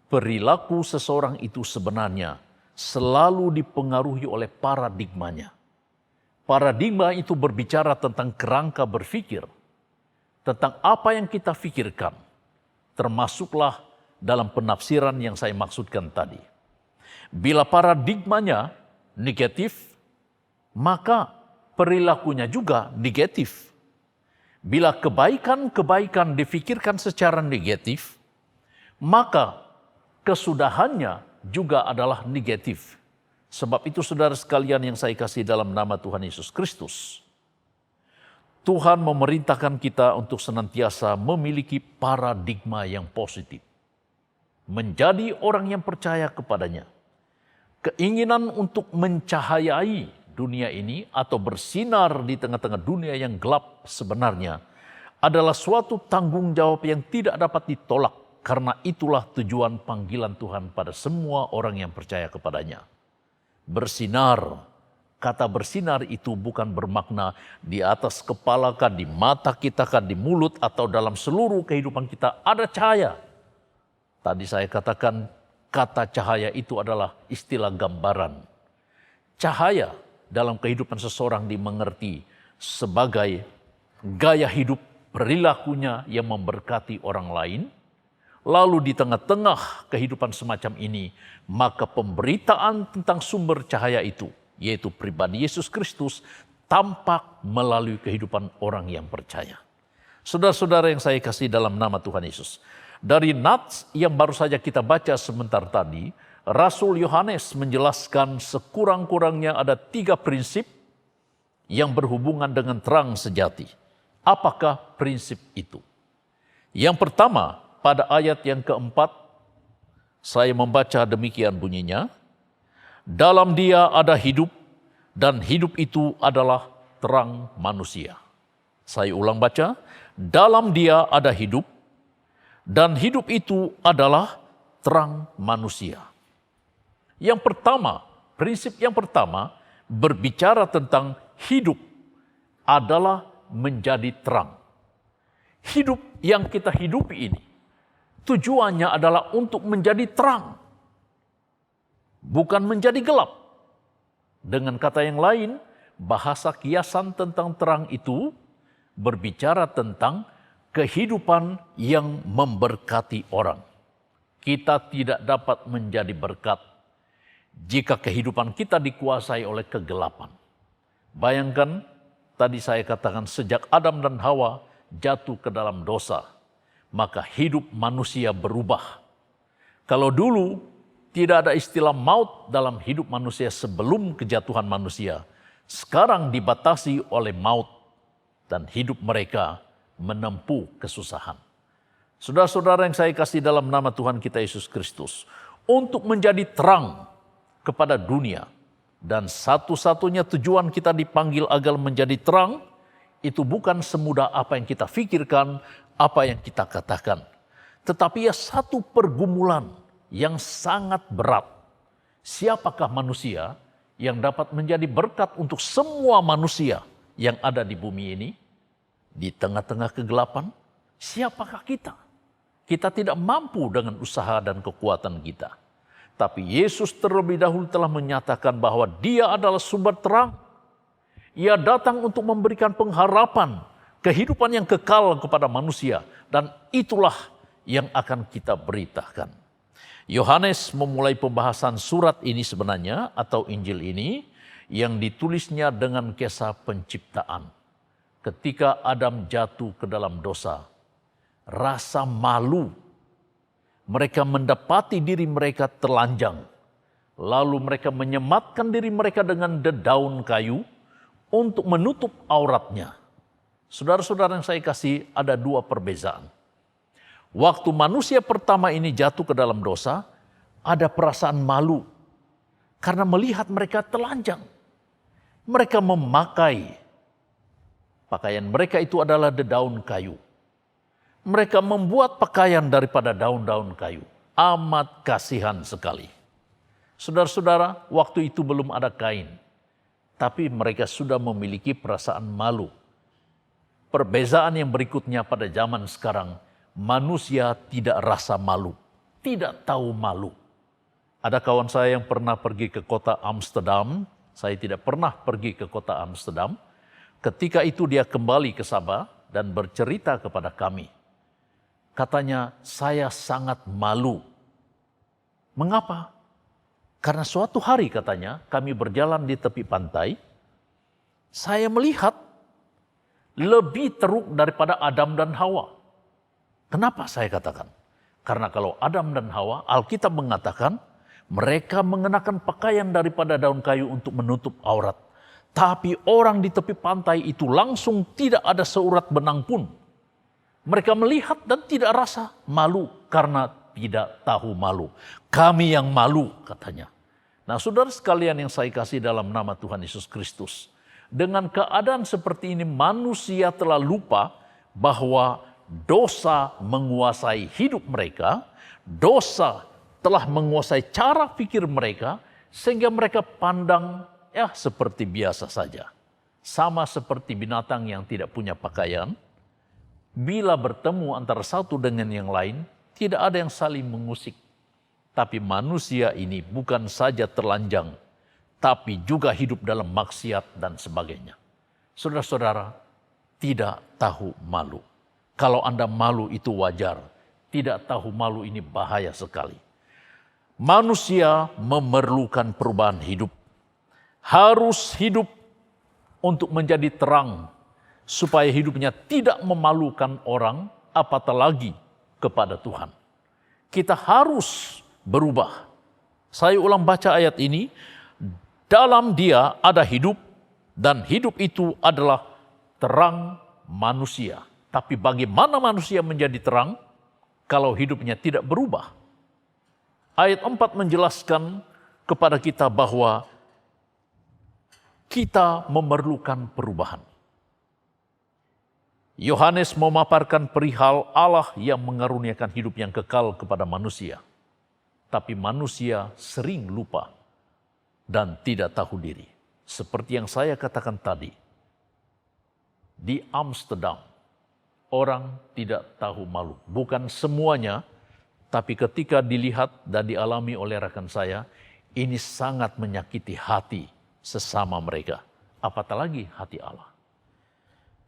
D: Perilaku seseorang itu sebenarnya selalu dipengaruhi oleh paradigmanya. Paradigma itu berbicara tentang kerangka berpikir, tentang apa yang kita pikirkan, termasuklah dalam penafsiran yang saya maksudkan tadi. Bila paradigmanya negatif, maka perilakunya juga negatif. Bila kebaikan-kebaikan difikirkan secara negatif, maka kesudahannya juga adalah negatif. Sebab itu saudara sekalian yang saya kasih dalam nama Tuhan Yesus Kristus, Tuhan memerintahkan kita untuk senantiasa memiliki paradigma yang positif. Menjadi orang yang percaya kepadanya. Keinginan untuk mencahayai dunia ini atau bersinar di tengah-tengah dunia yang gelap sebenarnya adalah suatu tanggung jawab yang tidak dapat ditolak. Karena itulah tujuan panggilan Tuhan pada semua orang yang percaya kepadanya. Bersinar, kata bersinar itu bukan bermakna di atas kepala kah, di mata kita kah, di mulut atau dalam seluruh kehidupan kita ada cahaya. Tadi saya katakan kata cahaya itu adalah istilah gambaran. Cahaya dalam kehidupan seseorang dimengerti sebagai gaya hidup perilakunya yang memberkati orang lain. Lalu di tengah-tengah kehidupan semacam ini, maka pemberitaan tentang sumber cahaya itu, yaitu pribadi Yesus Kristus, tampak melalui kehidupan orang yang percaya. Saudara-saudara yang saya kasih dalam nama Tuhan Yesus. Dari nats yang baru saja kita baca sebentar tadi, Rasul Yohanes menjelaskan sekurang-kurangnya ada 3 prinsip yang berhubungan dengan terang sejati. Apakah prinsip itu? Yang pertama, pada ayat yang keempat, saya membaca demikian bunyinya. Dalam dia ada hidup, dan hidup itu adalah terang manusia. Saya ulang baca, dalam Dia ada hidup, dan hidup itu adalah terang manusia. Yang pertama, prinsip yang pertama berbicara tentang hidup adalah menjadi terang. Hidup yang kita hidupi ini tujuannya adalah untuk menjadi terang, bukan menjadi gelap. Dengan kata yang lain, bahasa kiasan tentang terang itu berbicara tentang kehidupan yang memberkati orang. Kita tidak dapat menjadi berkat jika kehidupan kita dikuasai oleh kegelapan. Bayangkan, tadi saya katakan sejak Adam dan Hawa jatuh ke dalam dosa, maka hidup manusia berubah. Kalau dulu tidak ada istilah maut dalam hidup manusia sebelum kejatuhan manusia, sekarang dibatasi oleh maut dan hidup mereka menempuh kesusahan. Saudara-saudara yang saya kasih dalam nama Tuhan kita Yesus Kristus, untuk menjadi terang kepada dunia, dan satu-satunya tujuan kita dipanggil agar menjadi terang, itu bukan semudah apa yang kita pikirkan, apa yang kita katakan. Tetapi ya satu pergumulan yang sangat berat. Siapakah manusia yang dapat menjadi berkat untuk semua manusia yang ada di bumi ini? Di tengah-tengah kegelapan, siapakah kita? Kita tidak mampu dengan usaha dan kekuatan kita. Tapi Yesus terlebih dahulu telah menyatakan bahwa Dia adalah sumber terang. Ia datang untuk memberikan pengharapan, kehidupan yang kekal kepada manusia. Dan itulah yang akan kita beritakan. Yohanes memulai pembahasan surat ini sebenarnya, atau Injil ini, yang ditulisnya dengan kisah penciptaan. Ketika Adam jatuh ke dalam dosa, rasa malu, mereka mendapati diri mereka telanjang. Lalu mereka menyematkan diri mereka dengan dedaun kayu untuk menutup auratnya. Saudara-saudara yang saya kasih, ada dua perbedaan. Waktu manusia pertama ini jatuh ke dalam dosa, ada perasaan malu karena melihat mereka telanjang. Mereka memakai pakaian mereka itu adalah dedaun kayu. Mereka membuat pakaian daripada daun-daun kayu. Amat kasihan sekali. Saudara-saudara, waktu itu belum ada kain, tapi mereka sudah memiliki perasaan malu. Perbezaan yang berikutnya pada zaman sekarang, manusia tidak rasa malu, tidak tahu malu. Ada kawan saya yang pernah pergi ke kota Amsterdam, saya tidak pernah pergi ke kota Amsterdam. Ketika itu dia kembali ke Sabah dan bercerita kepada kami. Katanya, saya sangat malu. Mengapa? Karena suatu hari katanya, kami berjalan di tepi pantai, saya melihat lebih teruk daripada Adam dan Hawa. Kenapa saya katakan? Karena kalau Adam dan Hawa, Alkitab mengatakan mereka mengenakan pakaian daripada daun kayu untuk menutup aurat. Tapi orang di tepi pantai itu langsung tidak ada seurat benang pun. Mereka melihat dan tidak rasa malu karena tidak tahu malu. Kami yang malu katanya. Nah, saudara sekalian yang saya kasih dalam nama Tuhan Yesus Kristus. Dengan keadaan seperti ini manusia telah lupa bahwa dosa menguasai hidup mereka, dosa telah menguasai cara pikir mereka, sehingga mereka pandang ya seperti biasa saja. Sama seperti binatang yang tidak punya pakaian, bila bertemu antara satu dengan yang lain, tidak ada yang saling mengusik. Tapi manusia ini bukan saja telanjang, tapi juga hidup dalam maksiat dan sebagainya. Saudara-saudara, tidak tahu malu. Kalau Anda malu itu wajar. Tidak tahu malu ini bahaya sekali. Manusia memerlukan perubahan hidup. Harus hidup untuk menjadi terang. Supaya hidupnya tidak memalukan orang, apatah lagi kepada Tuhan. Kita harus berubah. Saya ulang baca ayat ini. Dalam Dia ada hidup, dan hidup itu adalah terang manusia. Tapi bagaimana manusia menjadi terang kalau hidupnya tidak berubah? Ayat 4 menjelaskan kepada kita bahwa kita memerlukan perubahan. Yohanes memaparkan perihal Allah yang mengaruniakan hidup yang kekal kepada manusia. Tapi manusia sering lupa dan tidak tahu diri. Seperti yang saya katakan tadi, di Amsterdam, orang tidak tahu malu. Bukan semuanya, tapi ketika dilihat dan dialami oleh rekan saya, ini sangat menyakiti hati sesama mereka. Apatah lagi hati Allah.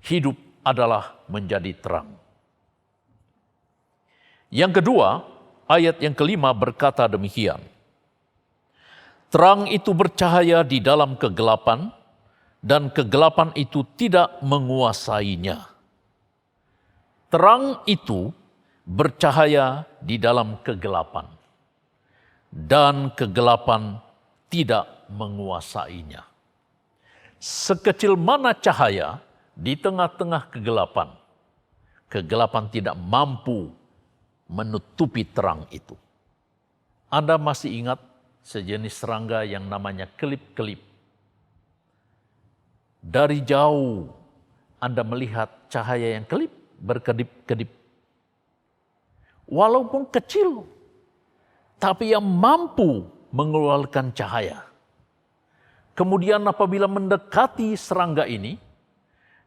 D: Hidup adalah menjadi terang. Yang kedua, ayat yang kelima berkata demikian. Terang itu bercahaya di dalam kegelapan, dan kegelapan itu tidak menguasainya. Terang itu bercahaya di dalam kegelapan, dan kegelapan tidak menguasainya. Sekecil mana cahaya di tengah-tengah kegelapan, kegelapan tidak mampu menutupi terang itu. Anda masih ingat sejenis serangga yang namanya kelip-kelip? Dari jauh Anda melihat cahaya yang kelip berkedip-kedip. Walaupun kecil, tapi yang mampu mengeluarkan cahaya. Kemudian apabila mendekati serangga ini,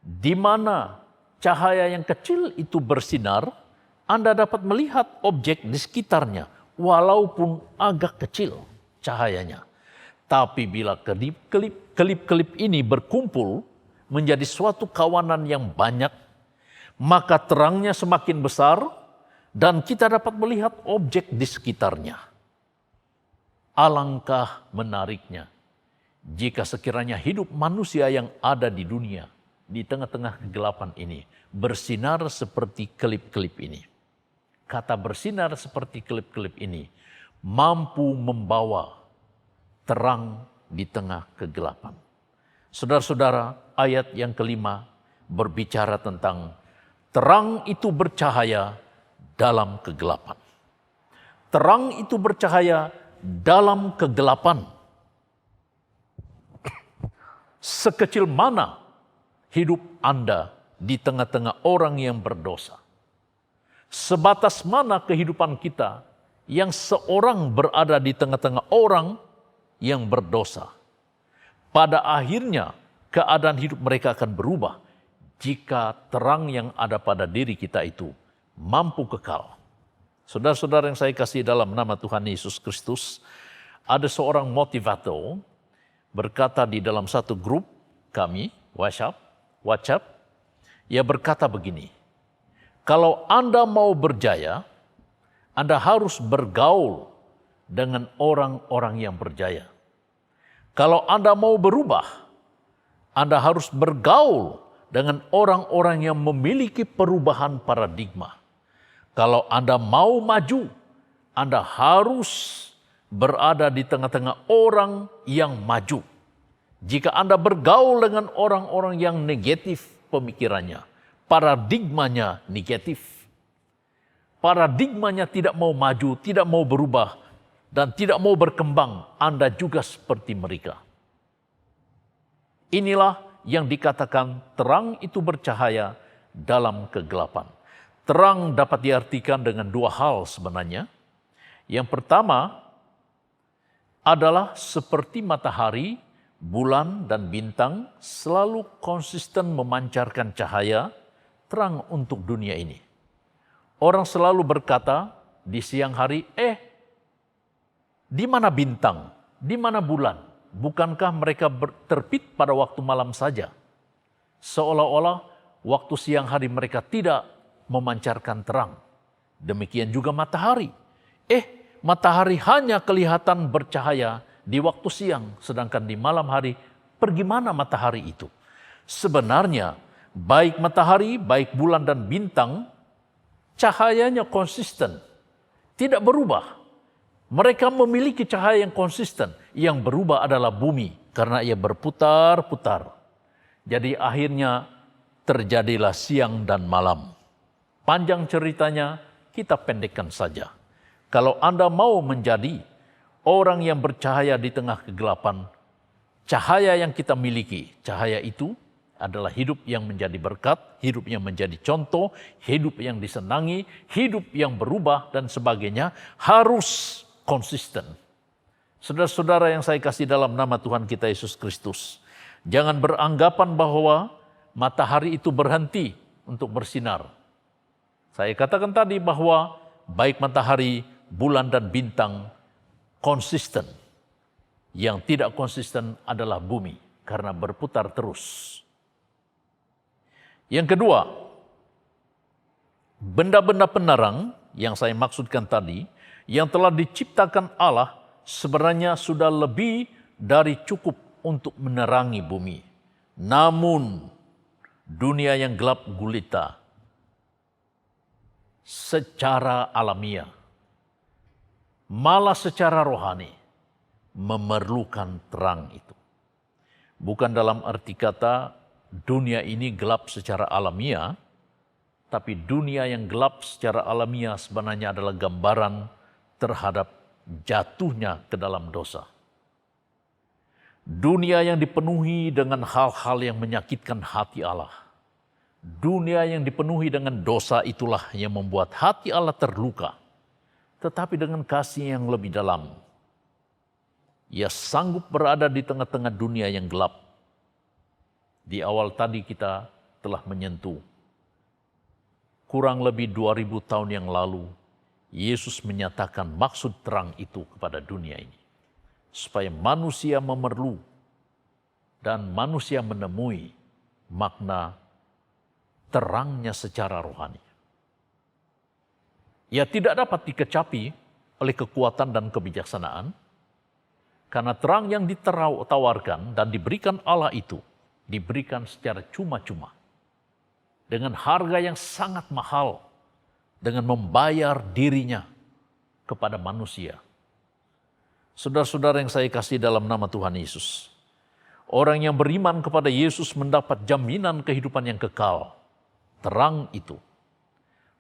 D: di mana cahaya yang kecil itu bersinar, Anda dapat melihat objek di sekitarnya, walaupun agak kecil cahayanya. Tapi bila kelip-kelip ini berkumpul menjadi suatu kawanan yang banyak, maka terangnya semakin besar dan kita dapat melihat objek di sekitarnya. Alangkah menariknya jika sekiranya hidup manusia yang ada di dunia, di tengah-tengah kegelapan ini, bersinar seperti kelip-kelip ini. Kata bersinar seperti kelip-kelip ini mampu membawa terang di tengah kegelapan. Saudara-saudara, ayat yang kelima berbicara tentang terang itu bercahaya dalam kegelapan. Terang itu bercahaya dalam kegelapan. Sekecil mana hidup Anda di tengah-tengah orang yang berdosa? Sebatas mana kehidupan kita yang seorang berada di tengah-tengah orang yang berdosa? Pada akhirnya keadaan hidup mereka akan berubah jika terang yang ada pada diri kita itu mampu kekal. Saudara-saudara yang saya kasih dalam nama Tuhan Yesus Kristus, ada seorang motivator berkata di dalam satu grup kami, WhatsApp, ia berkata begini, kalau Anda mau berjaya, Anda harus bergaul dengan orang-orang yang berjaya. Kalau Anda mau berubah, Anda harus bergaul dengan orang-orang yang memiliki perubahan paradigma. Kalau Anda mau maju, Anda harus berada di tengah-tengah orang yang maju. Jika Anda bergaul dengan orang-orang yang negatif pemikirannya, paradigmanya negatif, paradigmanya tidak mau maju, tidak mau berubah, dan tidak mau berkembang, Anda juga seperti mereka. Inilah yang dikatakan terang itu bercahaya dalam kegelapan. Terang dapat diartikan dengan dua hal sebenarnya. Yang pertama adalah seperti matahari, bulan, dan bintang selalu konsisten memancarkan cahaya terang untuk dunia ini. Orang selalu berkata di siang hari, di mana bintang? Di mana bulan? Bukankah mereka terbit pada waktu malam saja? Seolah-olah waktu siang hari mereka tidak memancarkan terang. Demikian juga matahari. Matahari hanya kelihatan bercahaya di waktu siang, sedangkan di malam hari, pergi mana matahari itu? Sebenarnya, baik matahari, baik bulan dan bintang, cahayanya konsisten, tidak berubah. Mereka memiliki cahaya yang konsisten, yang berubah adalah bumi, karena ia berputar-putar. Jadi akhirnya terjadilah siang dan malam. Panjang ceritanya, kita pendekkan saja. Kalau Anda mau menjadi orang yang bercahaya di tengah kegelapan, cahaya yang kita miliki, cahaya itu adalah hidup yang menjadi berkat, hidup yang menjadi contoh, hidup yang disenangi, hidup yang berubah dan sebagainya, harus konsisten. Saudara-saudara yang saya kasih dalam nama Tuhan kita Yesus Kristus, jangan beranggapan bahwa matahari itu berhenti untuk bersinar. Saya katakan tadi bahwa baik matahari, bulan dan bintang konsisten. Yang tidak konsisten adalah bumi karena berputar terus. Yang kedua, benda-benda penerang yang saya maksudkan tadi, yang telah diciptakan Allah sebenarnya sudah lebih dari cukup untuk menerangi bumi. Namun, dunia yang gelap gulita secara alamiah, malah secara rohani, memerlukan terang itu. Bukan dalam arti kata dunia ini gelap secara alamiah, tapi dunia yang gelap secara alamiah sebenarnya adalah gambaran terhadap jatuhnya ke dalam dosa. Dunia yang dipenuhi dengan hal-hal yang menyakitkan hati Allah. Dunia yang dipenuhi dengan dosa itulah yang membuat hati Allah terluka. Tetapi dengan kasih yang lebih dalam, Ia sanggup berada di tengah-tengah dunia yang gelap. Di awal tadi kita telah menyentuh. Kurang lebih 2000 tahun yang lalu, Yesus menyatakan maksud terang itu kepada dunia ini. Supaya manusia memerlu dan manusia menemui makna terangnya secara rohani. Ia tidak dapat dikecapi oleh kekuatan dan kebijaksanaan, karena terang yang ditawarkan dan diberikan Allah itu diberikan secara cuma-cuma, dengan harga yang sangat mahal, dengan membayar dirinya kepada manusia. Saudara-saudara yang saya kasih dalam nama Tuhan Yesus, orang yang beriman kepada Yesus mendapat jaminan kehidupan yang kekal, terang itu.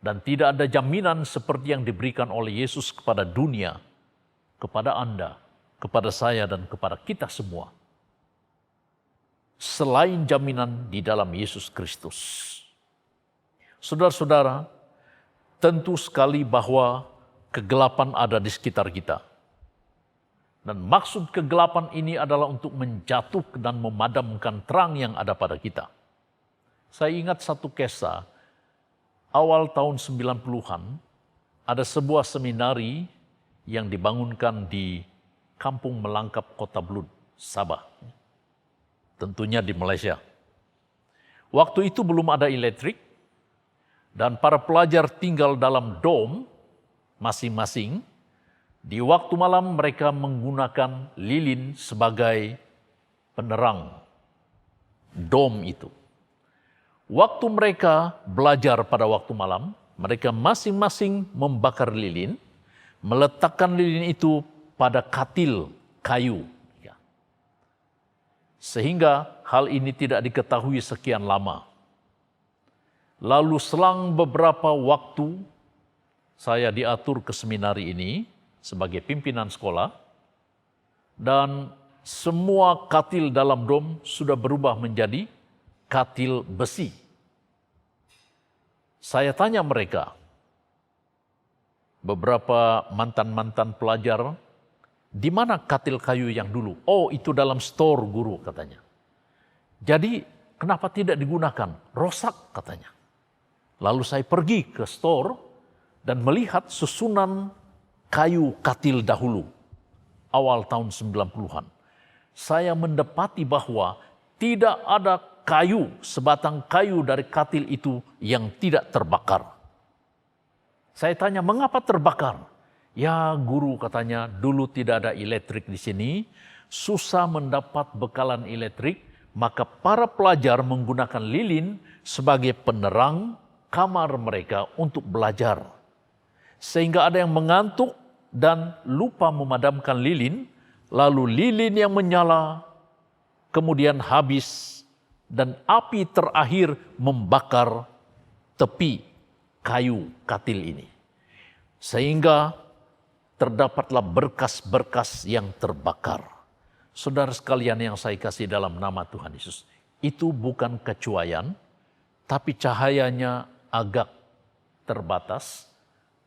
D: Dan tidak ada jaminan seperti yang diberikan oleh Yesus kepada dunia, kepada Anda, kepada saya, dan kepada kita semua. Selain jaminan di dalam Yesus Kristus. Saudara-saudara, tentu sekali bahwa kegelapan ada di sekitar kita. Dan maksud kegelapan ini adalah untuk menjatuhkan dan memadamkan terang yang ada pada kita. Saya ingat satu kisah, awal tahun 90-an, ada sebuah seminari yang dibangunkan di Kampung Melangkap, Kota Blud, Sabah. Tentunya di Malaysia. Waktu itu belum ada elektrik, dan para pelajar tinggal dalam dom masing-masing. Di waktu malam mereka menggunakan lilin sebagai penerang dom itu. Waktu mereka belajar pada waktu malam, mereka masing-masing membakar lilin, meletakkan lilin itu pada katil kayu. Sehingga hal ini tidak diketahui sekian lama. Lalu selang beberapa waktu, saya diatur ke seminari ini sebagai pimpinan sekolah, dan semua katil dalam dom sudah berubah menjadi katil besi. Saya tanya mereka, beberapa mantan-mantan pelajar, di mana katil kayu yang dulu? Oh, itu dalam store guru katanya. Jadi kenapa tidak digunakan? Rosak katanya. Lalu saya pergi ke store dan melihat susunan kayu katil dahulu. Awal tahun 90-an. Saya mendapati bahwa tidak ada kayu, sebatang kayu dari katil itu yang tidak terbakar. Saya tanya, mengapa terbakar? Ya guru katanya, dulu tidak ada elektrik di sini, susah mendapat bekalan elektrik, maka para pelajar menggunakan lilin sebagai penerang kamar mereka untuk belajar. Sehingga ada yang mengantuk dan lupa memadamkan lilin, lalu lilin yang menyala, kemudian habis, dan api terakhir membakar tepi kayu katil ini. Sehingga terdapatlah berkas-berkas yang terbakar. Saudara sekalian yang saya kasih dalam nama Tuhan Yesus, itu bukan kecuaian, tapi cahayanya agak terbatas.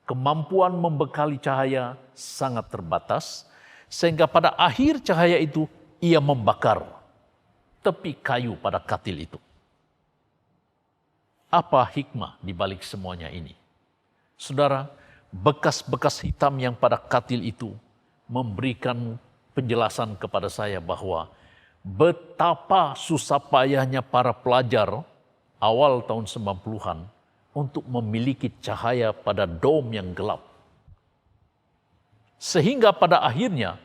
D: Kemampuan membekali cahaya sangat terbatas, sehingga pada akhir cahaya itu ia membakar tepi kayu pada katil itu. Apa hikmah di balik semuanya ini? Saudara, bekas-bekas hitam yang pada katil itu memberikan penjelasan kepada saya bahwa betapa susah payahnya para pelajar awal tahun 90-an untuk memiliki cahaya pada dom yang gelap. Sehingga pada akhirnya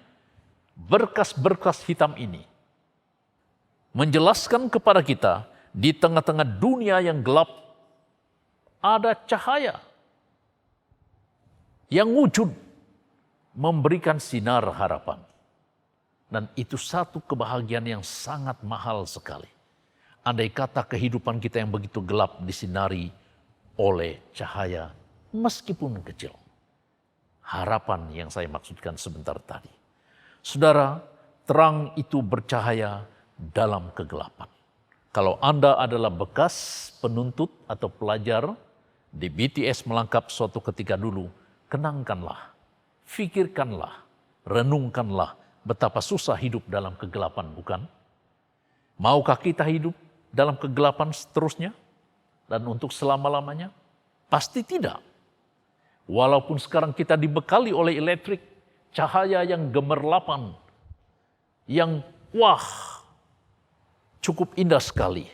D: berkas-berkas hitam ini menjelaskan kepada kita di tengah-tengah dunia yang gelap ada cahaya yang wujud memberikan sinar harapan. Dan itu satu kebahagiaan yang sangat mahal sekali. Andai kata kehidupan kita yang begitu gelap disinari oleh cahaya meskipun kecil. Harapan yang saya maksudkan sebentar tadi. Saudara, terang itu bercahaya dalam kegelapan. Kalau Anda adalah bekas penuntut atau pelajar di BTS Melangkap suatu ketika dulu, kenangkanlah, fikirkanlah, renungkanlah betapa susah hidup dalam kegelapan, bukan? Maukah kita hidup dalam kegelapan seterusnya? Dan untuk selama-lamanya? Pasti tidak. Walaupun sekarang kita dibekali oleh elektrik, cahaya yang gemerlapan, yang cukup indah sekali.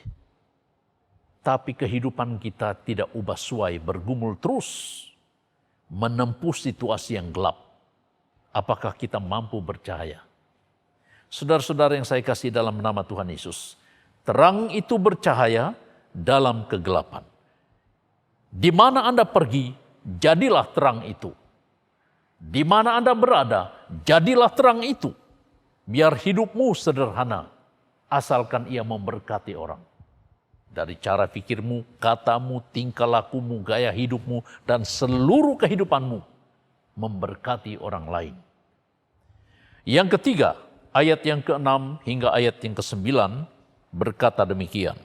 D: Tapi kehidupan kita tidak ubah suai, bergumul terus, menempuh situasi yang gelap. Apakah kita mampu bercahaya? Saudara-saudara yang saya kasih dalam nama Tuhan Yesus, terang itu bercahaya dalam kegelapan. Di mana Anda pergi, jadilah terang itu. Di mana Anda berada, jadilah terang itu. Biar hidupmu sederhana, asalkan ia memberkati orang. Dari cara pikirmu, katamu, tingkah lakumu, gaya hidupmu, dan seluruh kehidupanmu memberkati orang lain. Yang ketiga, ayat yang ke-6 hingga ayat yang ke-9 berkata demikian.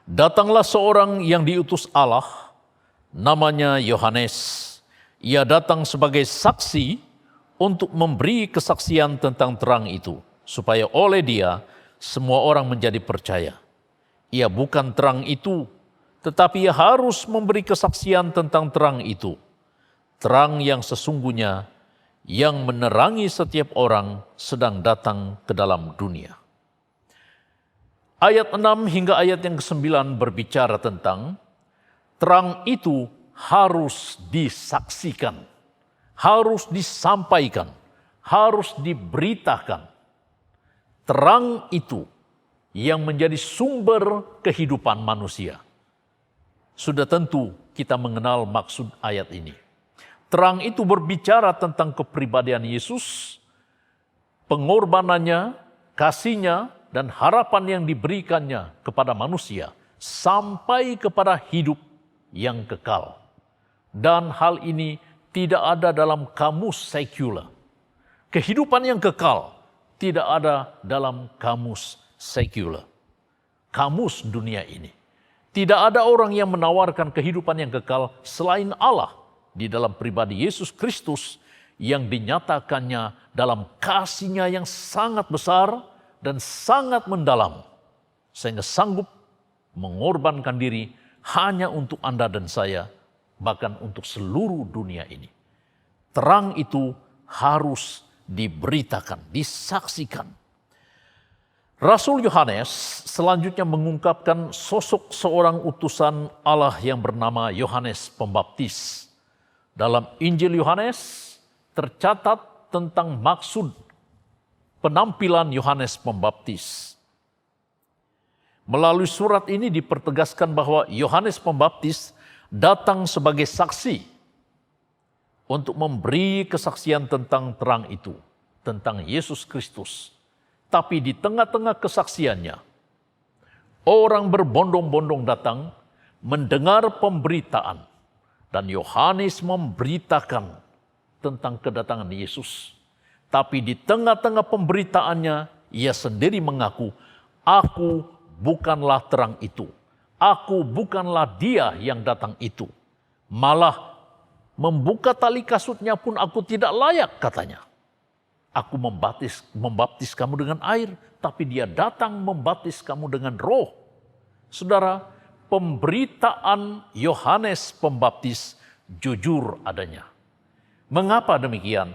D: Datanglah seorang yang diutus Allah, namanya Yohanes. Ia datang sebagai saksi untuk memberi kesaksian tentang terang itu, supaya oleh dia semua orang menjadi percaya. Ia bukan terang itu, tetapi ia harus memberi kesaksian tentang terang itu. Terang yang sesungguhnya yang menerangi setiap orang sedang datang ke dalam dunia. Ayat 6 hingga ayat yang ke-9 berbicara tentang terang itu harus disaksikan, harus disampaikan, harus diberitakan. Terang itu yang menjadi sumber kehidupan manusia. Sudah tentu kita mengenal maksud ayat ini. Terang itu berbicara tentang kepribadian Yesus, pengorbanannya, kasihnya, dan harapan yang diberikannya kepada manusia sampai kepada hidup yang kekal. Dan hal ini tidak ada dalam kamus sekuler. Kehidupan yang kekal tidak ada dalam kamus sekuler. Kamus dunia ini. Tidak ada orang yang menawarkan kehidupan yang kekal selain Allah di dalam pribadi Yesus Kristus yang dinyatakannya dalam kasih-Nya yang sangat besar dan sangat mendalam, sehingga sanggup mengorbankan diri hanya untuk Anda dan saya, bahkan untuk seluruh dunia ini. Terang itu harus diberitakan, disaksikan. Rasul Yohanes selanjutnya mengungkapkan sosok seorang utusan Allah yang bernama Yohanes Pembaptis. Dalam Injil Yohanes tercatat tentang maksud penampilan Yohanes Pembaptis. Melalui surat ini dipertegaskan bahwa Yohanes Pembaptis datang sebagai saksi untuk memberi kesaksian tentang terang itu, tentang Yesus Kristus. Tapi di tengah-tengah kesaksiannya, orang berbondong-bondong datang mendengar pemberitaan, dan Yohanes memberitakan tentang kedatangan Yesus. Tapi di tengah-tengah pemberitaannya, ia sendiri mengaku, Aku bukanlah terang itu. Aku bukanlah dia yang datang itu. Malah membuka tali kasutnya pun aku tidak layak, katanya. Aku membaptis kamu dengan air, tapi dia datang membaptis kamu dengan Roh. Saudara, pemberitaan Yohanes Pembaptis jujur adanya. Mengapa demikian?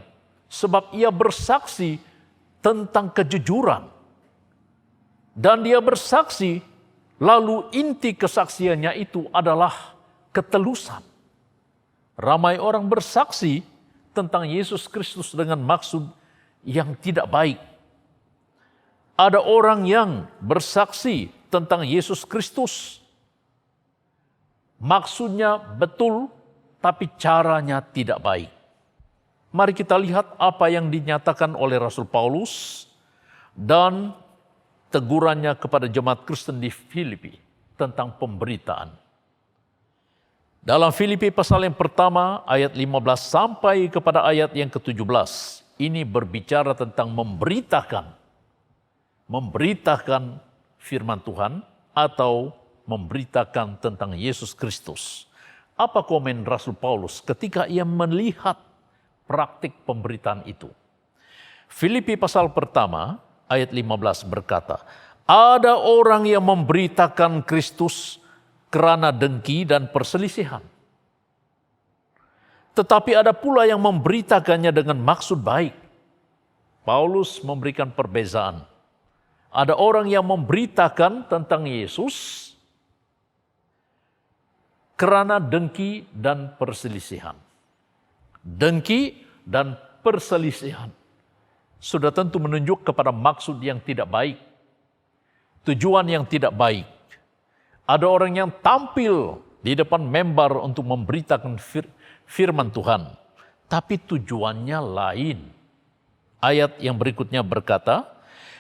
D: Sebab ia bersaksi tentang kejujuran. Dan dia bersaksi, lalu inti kesaksiannya itu adalah ketelusan. Ramai orang bersaksi tentang Yesus Kristus dengan maksud yang tidak baik. Ada orang yang bersaksi tentang Yesus Kristus. Maksudnya betul, tapi caranya tidak baik. Mari kita lihat apa yang dinyatakan oleh Rasul Paulus dan tegurannya kepada jemaat Kristen di Filipi tentang pemberitaan. Dalam Filipi pasal yang pertama ayat 15 sampai kepada ayat yang ke-17, ini berbicara tentang memberitakan firman Tuhan atau memberitakan tentang Yesus Kristus. Apa komen Rasul Paulus ketika ia melihat praktik pemberitaan itu? Filipi pasal pertama ayat 15 berkata, ada orang yang memberitakan Kristus kerana dengki dan perselisihan. Tetapi ada pula yang memberitakannya dengan maksud baik. Paulus memberikan perbezaan. Ada orang yang memberitakan tentang Yesus kerana dengki dan perselisihan. Dengki dan perselisihan sudah tentu menunjuk kepada maksud yang tidak baik, tujuan yang tidak baik. Ada orang yang tampil di depan mimbar untuk memberitakan firman Tuhan, tapi tujuannya lain. Ayat yang berikutnya berkata,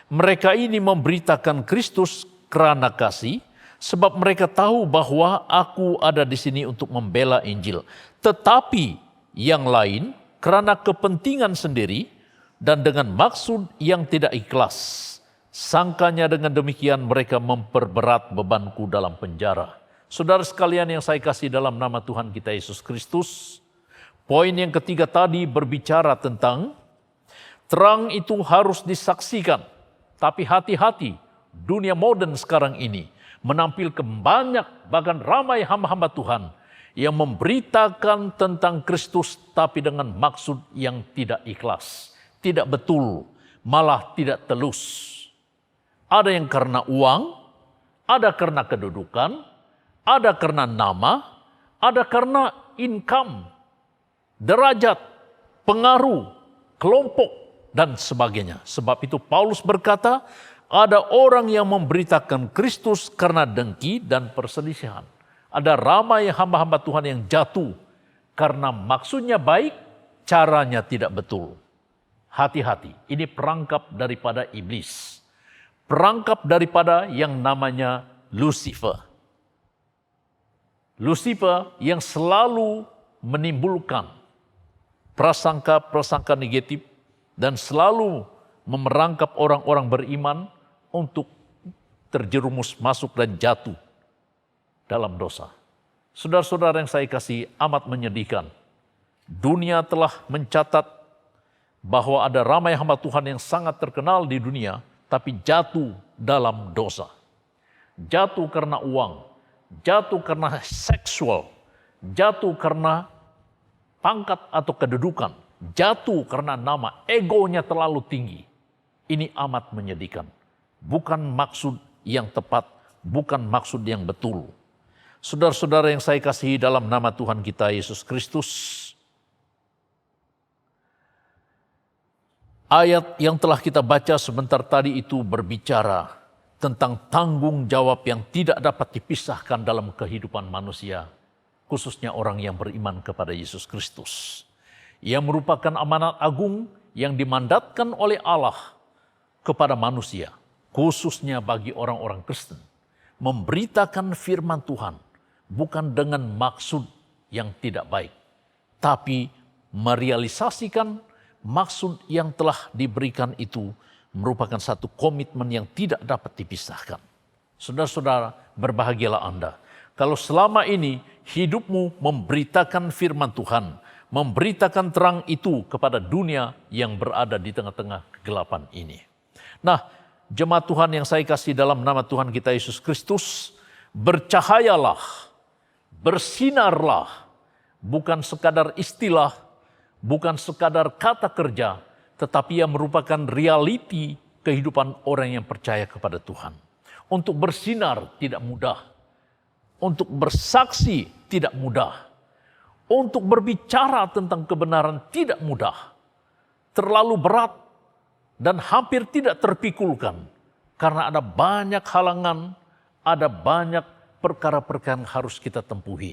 D: mereka ini memberitakan Kristus kerana kasih, sebab mereka tahu bahwa aku ada di sini untuk membela Injil. Tetapi yang lain kerana kepentingan sendiri dan dengan maksud yang tidak ikhlas. Sangkanya dengan demikian mereka memperberat bebanku dalam penjara. Saudara sekalian yang saya kasih dalam nama Tuhan kita Yesus Kristus, poin yang ketiga tadi berbicara tentang terang itu harus disaksikan. Tapi hati-hati, dunia modern sekarang ini menampilkan banyak, bahkan ramai hamba-hamba Tuhan yang memberitakan tentang Kristus tapi dengan maksud yang tidak ikhlas, tidak betul, malah tidak telus. Ada yang karena uang, ada karena kedudukan, ada karena nama, ada karena income, derajat, pengaruh, kelompok, dan sebagainya. Sebab itu Paulus berkata, ada orang yang memberitakan Kristus karena dengki dan perselisihan. Ada ramai hamba-hamba Tuhan yang jatuh karena maksudnya baik, caranya tidak betul. Hati-hati, ini perangkap daripada iblis. Perangkap daripada yang namanya Lucifer. Lucifer yang selalu menimbulkan prasangka-prasangka negatif dan selalu memerangkap orang-orang beriman untuk terjerumus masuk dan jatuh dalam dosa. Saudara-saudara yang saya kasih, amat menyedihkan. Dunia telah mencatat bahwa ada ramai hamba Tuhan yang sangat terkenal di dunia, tapi jatuh dalam dosa. Jatuh karena uang, jatuh karena seksual, jatuh karena pangkat atau kedudukan, jatuh karena nama, egonya terlalu tinggi. Ini amat menyedihkan. Bukan maksud yang tepat, bukan maksud yang betul. Saudara-saudara yang saya kasihi dalam nama Tuhan kita Yesus Kristus, ayat yang telah kita baca sebentar tadi itu berbicara tentang tanggung jawab yang tidak dapat dipisahkan dalam kehidupan manusia, khususnya orang yang beriman kepada Yesus Kristus. Ia merupakan amanat agung yang dimandatkan oleh Allah kepada manusia, khususnya bagi orang-orang Kristen. Memberitakan firman Tuhan bukan dengan maksud yang tidak baik, tapi merealisasikan maksud yang telah diberikan itu merupakan satu komitmen yang tidak dapat dipisahkan. Saudara-saudara, berbahagialah Anda. Kalau selama ini hidupmu memberitakan firman Tuhan, memberitakan terang itu kepada dunia yang berada di tengah-tengah kegelapan ini. Nah, jemaat Tuhan yang saya kasih dalam nama Tuhan kita Yesus Kristus, bercahayalah, bersinarlah, bukan sekadar istilah, bukan sekadar kata kerja, tetapi yang merupakan realiti kehidupan orang yang percaya kepada Tuhan. Untuk bersinar tidak mudah, untuk bersaksi tidak mudah, untuk berbicara tentang kebenaran tidak mudah, terlalu berat dan hampir tidak terpikulkan, karena ada banyak halangan, ada banyak perkara-perkara yang harus kita tempuhi.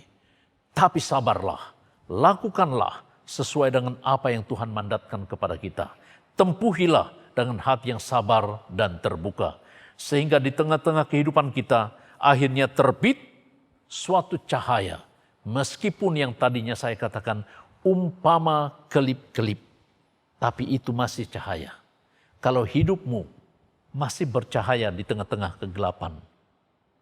D: Tapi sabarlah, lakukanlah sesuai dengan apa yang Tuhan mandatkan kepada kita. Tempuhilah dengan hati yang sabar dan terbuka, sehingga di tengah-tengah kehidupan kita akhirnya terbit suatu cahaya, meskipun yang tadinya saya katakan umpama kelip-kelip, tapi itu masih cahaya. Kalau hidupmu masih bercahaya di tengah-tengah kegelapan,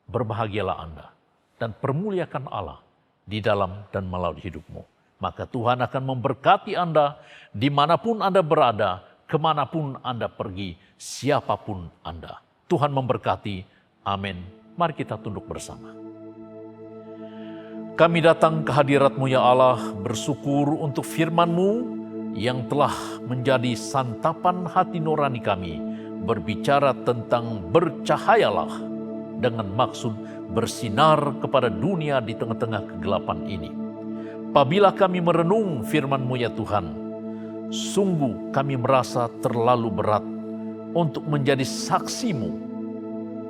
D: berbahagialah Anda dan permuliakan Allah di dalam dan melalui hidupmu. Maka Tuhan akan memberkati Anda dimanapun Anda berada, kemanapun Anda pergi, siapapun Anda. Tuhan memberkati. Amin. Mari kita tunduk bersama. Kami datang ke hadirat-Mu ya Allah, bersyukur untuk firman-Mu yang telah menjadi santapan hati nurani kami, berbicara tentang bercahayalah dengan maksud bersinar kepada dunia di tengah-tengah kegelapan ini. Apabila kami merenung firman-Mu ya Tuhan, sungguh kami merasa terlalu berat untuk menjadi saksi-Mu,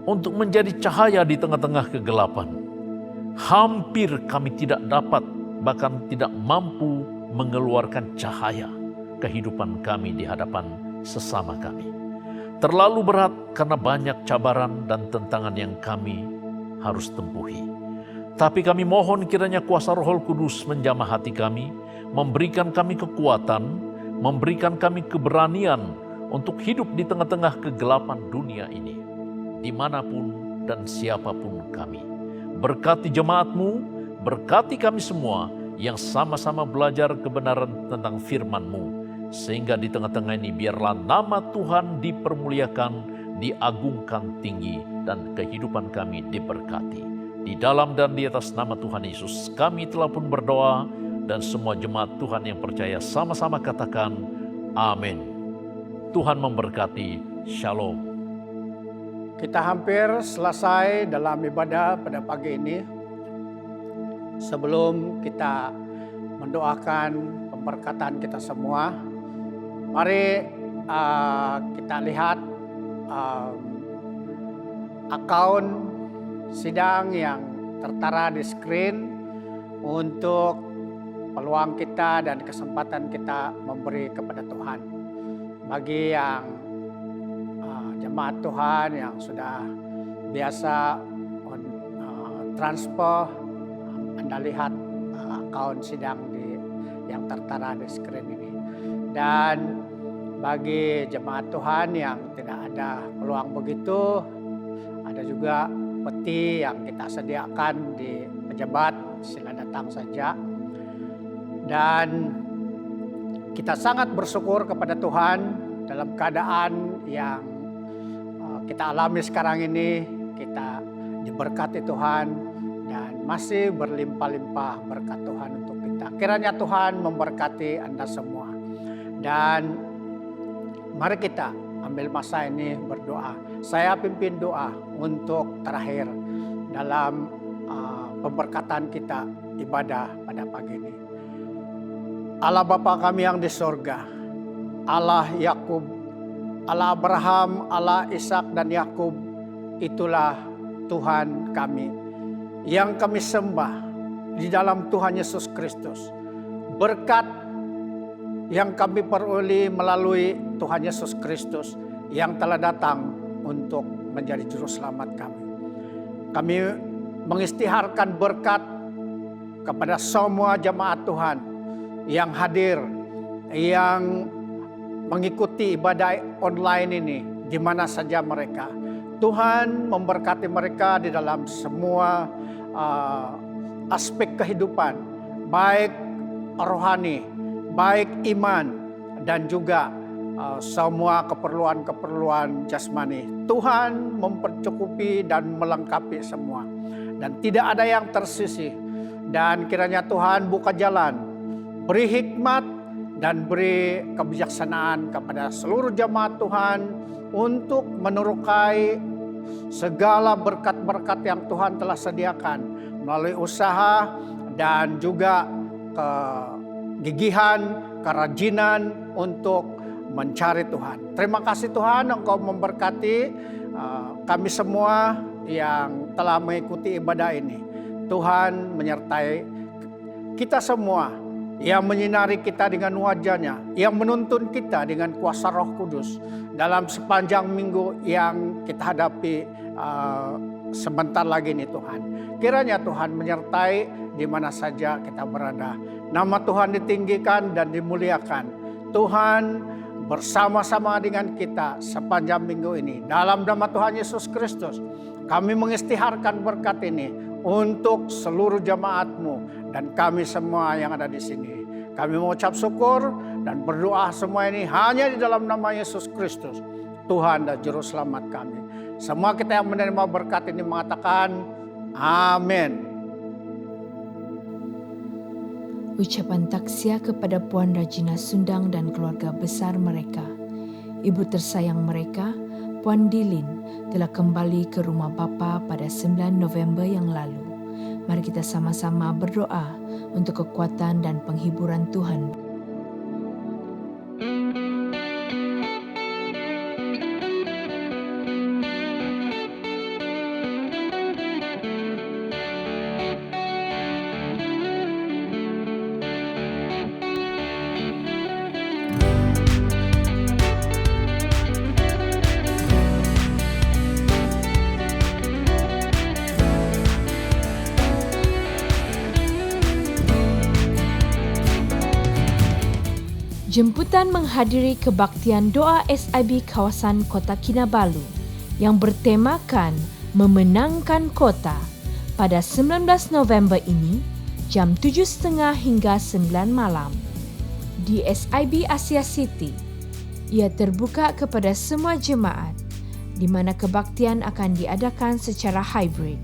D: untuk menjadi cahaya di tengah-tengah kegelapan. Hampir kami tidak dapat, bahkan tidak mampu mengeluarkan cahaya kehidupan kami di hadapan sesama kami. Terlalu berat karena banyak cabaran dan tentangan yang kami harus tempuhi. Tapi kami mohon kiranya kuasa Roh Kudus menjamah hati kami, memberikan kami kekuatan, memberikan kami keberanian untuk hidup di tengah-tengah kegelapan dunia ini, dimanapun dan siapapun kami. Berkati jemaat-Mu, berkati kami semua yang sama-sama belajar kebenaran tentang firman-Mu, sehingga di tengah-tengah ini biarlah nama Tuhan dipermuliakan, diagungkan tinggi, dan kehidupan kami diberkati. Di dalam dan di atas nama Tuhan Yesus kami telah pun berdoa, dan semua jemaat Tuhan yang percaya sama-sama katakan amin. Tuhan memberkati. Shalom.
A: Kita hampir selesai dalam ibadah pada pagi ini. Sebelum kita mendoakan pemberkatan kita semua, mari kita lihat akun sidang yang tertera di screen untuk peluang kita dan kesempatan kita memberi kepada Tuhan. Bagi yang jemaat Tuhan yang sudah biasa transfer, Anda lihat akun sidang yang tertera di screen ini. Dan bagi jemaat Tuhan yang tidak ada peluang begitu, ada juga peti yang kita sediakan di pejabat, sila datang saja. Dan kita sangat bersyukur kepada Tuhan dalam keadaan yang kita alami sekarang ini. Kita diberkati Tuhan dan masih berlimpah-limpah berkat Tuhan untuk kita. Kiranya Tuhan memberkati Anda semua. Dan mari kita ambil masa ini berdoa. Saya pimpin doa untuk terakhir dalam pemberkatan kita ibadah pada pagi ini. Allah Bapa kami yang di sorga, Allah Yakub, Allah Abraham, Allah Ishak dan Yakub, itulah Tuhan kami yang kami sembah di dalam Tuhan Yesus Kristus. Berkat yang kami peroleh melalui Tuhan Yesus Kristus yang telah datang untuk menjadi juru selamat kami. Kami mengistiharkan berkat kepada semua jemaat Tuhan yang hadir, yang mengikuti ibadah online ini di mana saja mereka. Tuhan memberkati mereka di dalam semua aspek kehidupan, baik rohani, baik iman, dan juga semua keperluan-keperluan jasmani. Tuhan mempercukupi dan melengkapi semua, dan tidak ada yang tersisih. Dan kiranya Tuhan buka jalan, beri hikmat dan beri kebijaksanaan kepada seluruh jemaat Tuhan untuk menerokai segala berkat-berkat yang Tuhan telah sediakan melalui usaha dan juga kegigihan, kerajinan untuk mencari Tuhan. Terima kasih Tuhan, Engkau memberkati kami semua yang telah mengikuti ibadah ini. Tuhan menyertai kita semua, yang menyinari kita dengan wajah-Nya, yang menuntun kita dengan kuasa Roh Kudus dalam sepanjang minggu yang kita hadapi sebentar lagi nih Tuhan. Kiranya Tuhan menyertai di mana saja kita berada. Nama Tuhan ditinggikan dan dimuliakan. Tuhan bersama-sama dengan kita sepanjang minggu ini. Dalam nama Tuhan Yesus Kristus, kami mengistiharkan berkat ini untuk seluruh jemaat-Mu dan kami semua yang ada di sini. Kami mengucap syukur dan berdoa semua ini hanya di dalam nama Yesus Kristus, Tuhan dan Juru Selamat kami. Semua kita yang menerima berkat ini mengatakan, amin.
E: Ucapan taksiah kepada Puan Rajina Sundang dan keluarga besar mereka. Ibu tersayang mereka, Puan Dilin, telah kembali ke rumah Bapa pada 9 November yang lalu. Mari kita sama-sama berdoa untuk kekuatan dan penghiburan Tuhan. Jemputan menghadiri kebaktian doa SIB kawasan Kota Kinabalu yang bertemakan Memenangkan Kota pada 19 November ini jam 7.30 hingga 9 malam di SIB Asia City. Ia terbuka kepada semua jemaat di mana kebaktian akan diadakan secara hybrid.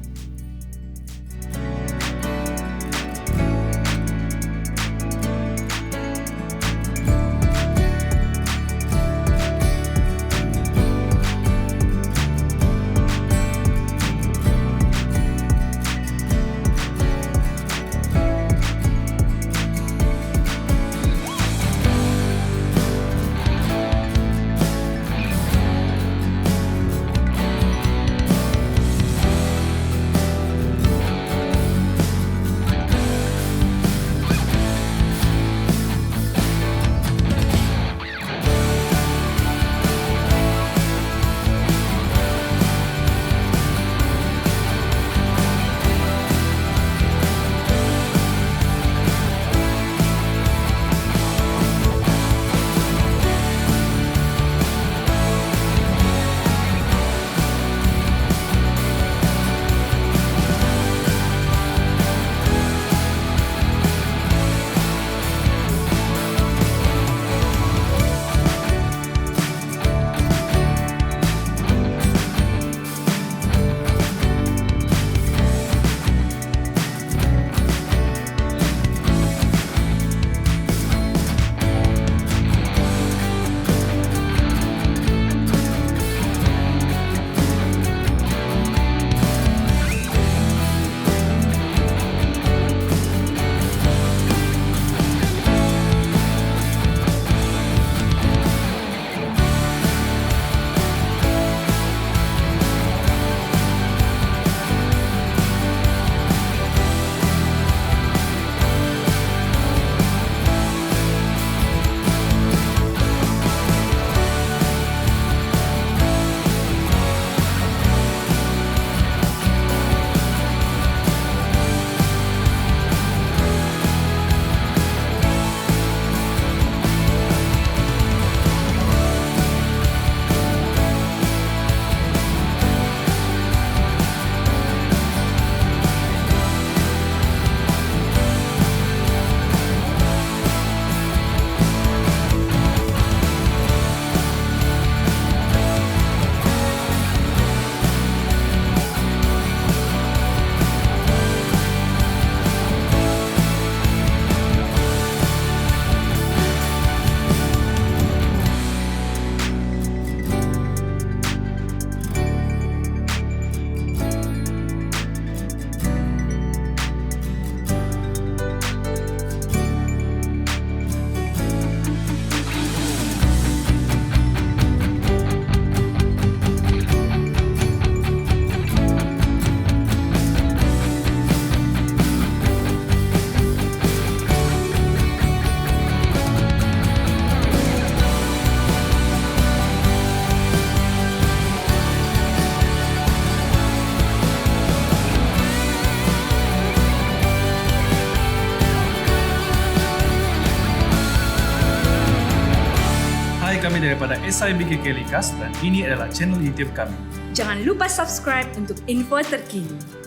F: kami daripada SIB KK Likas dan ini adalah channel YouTube kami.
G: Jangan lupa subscribe untuk info terkini.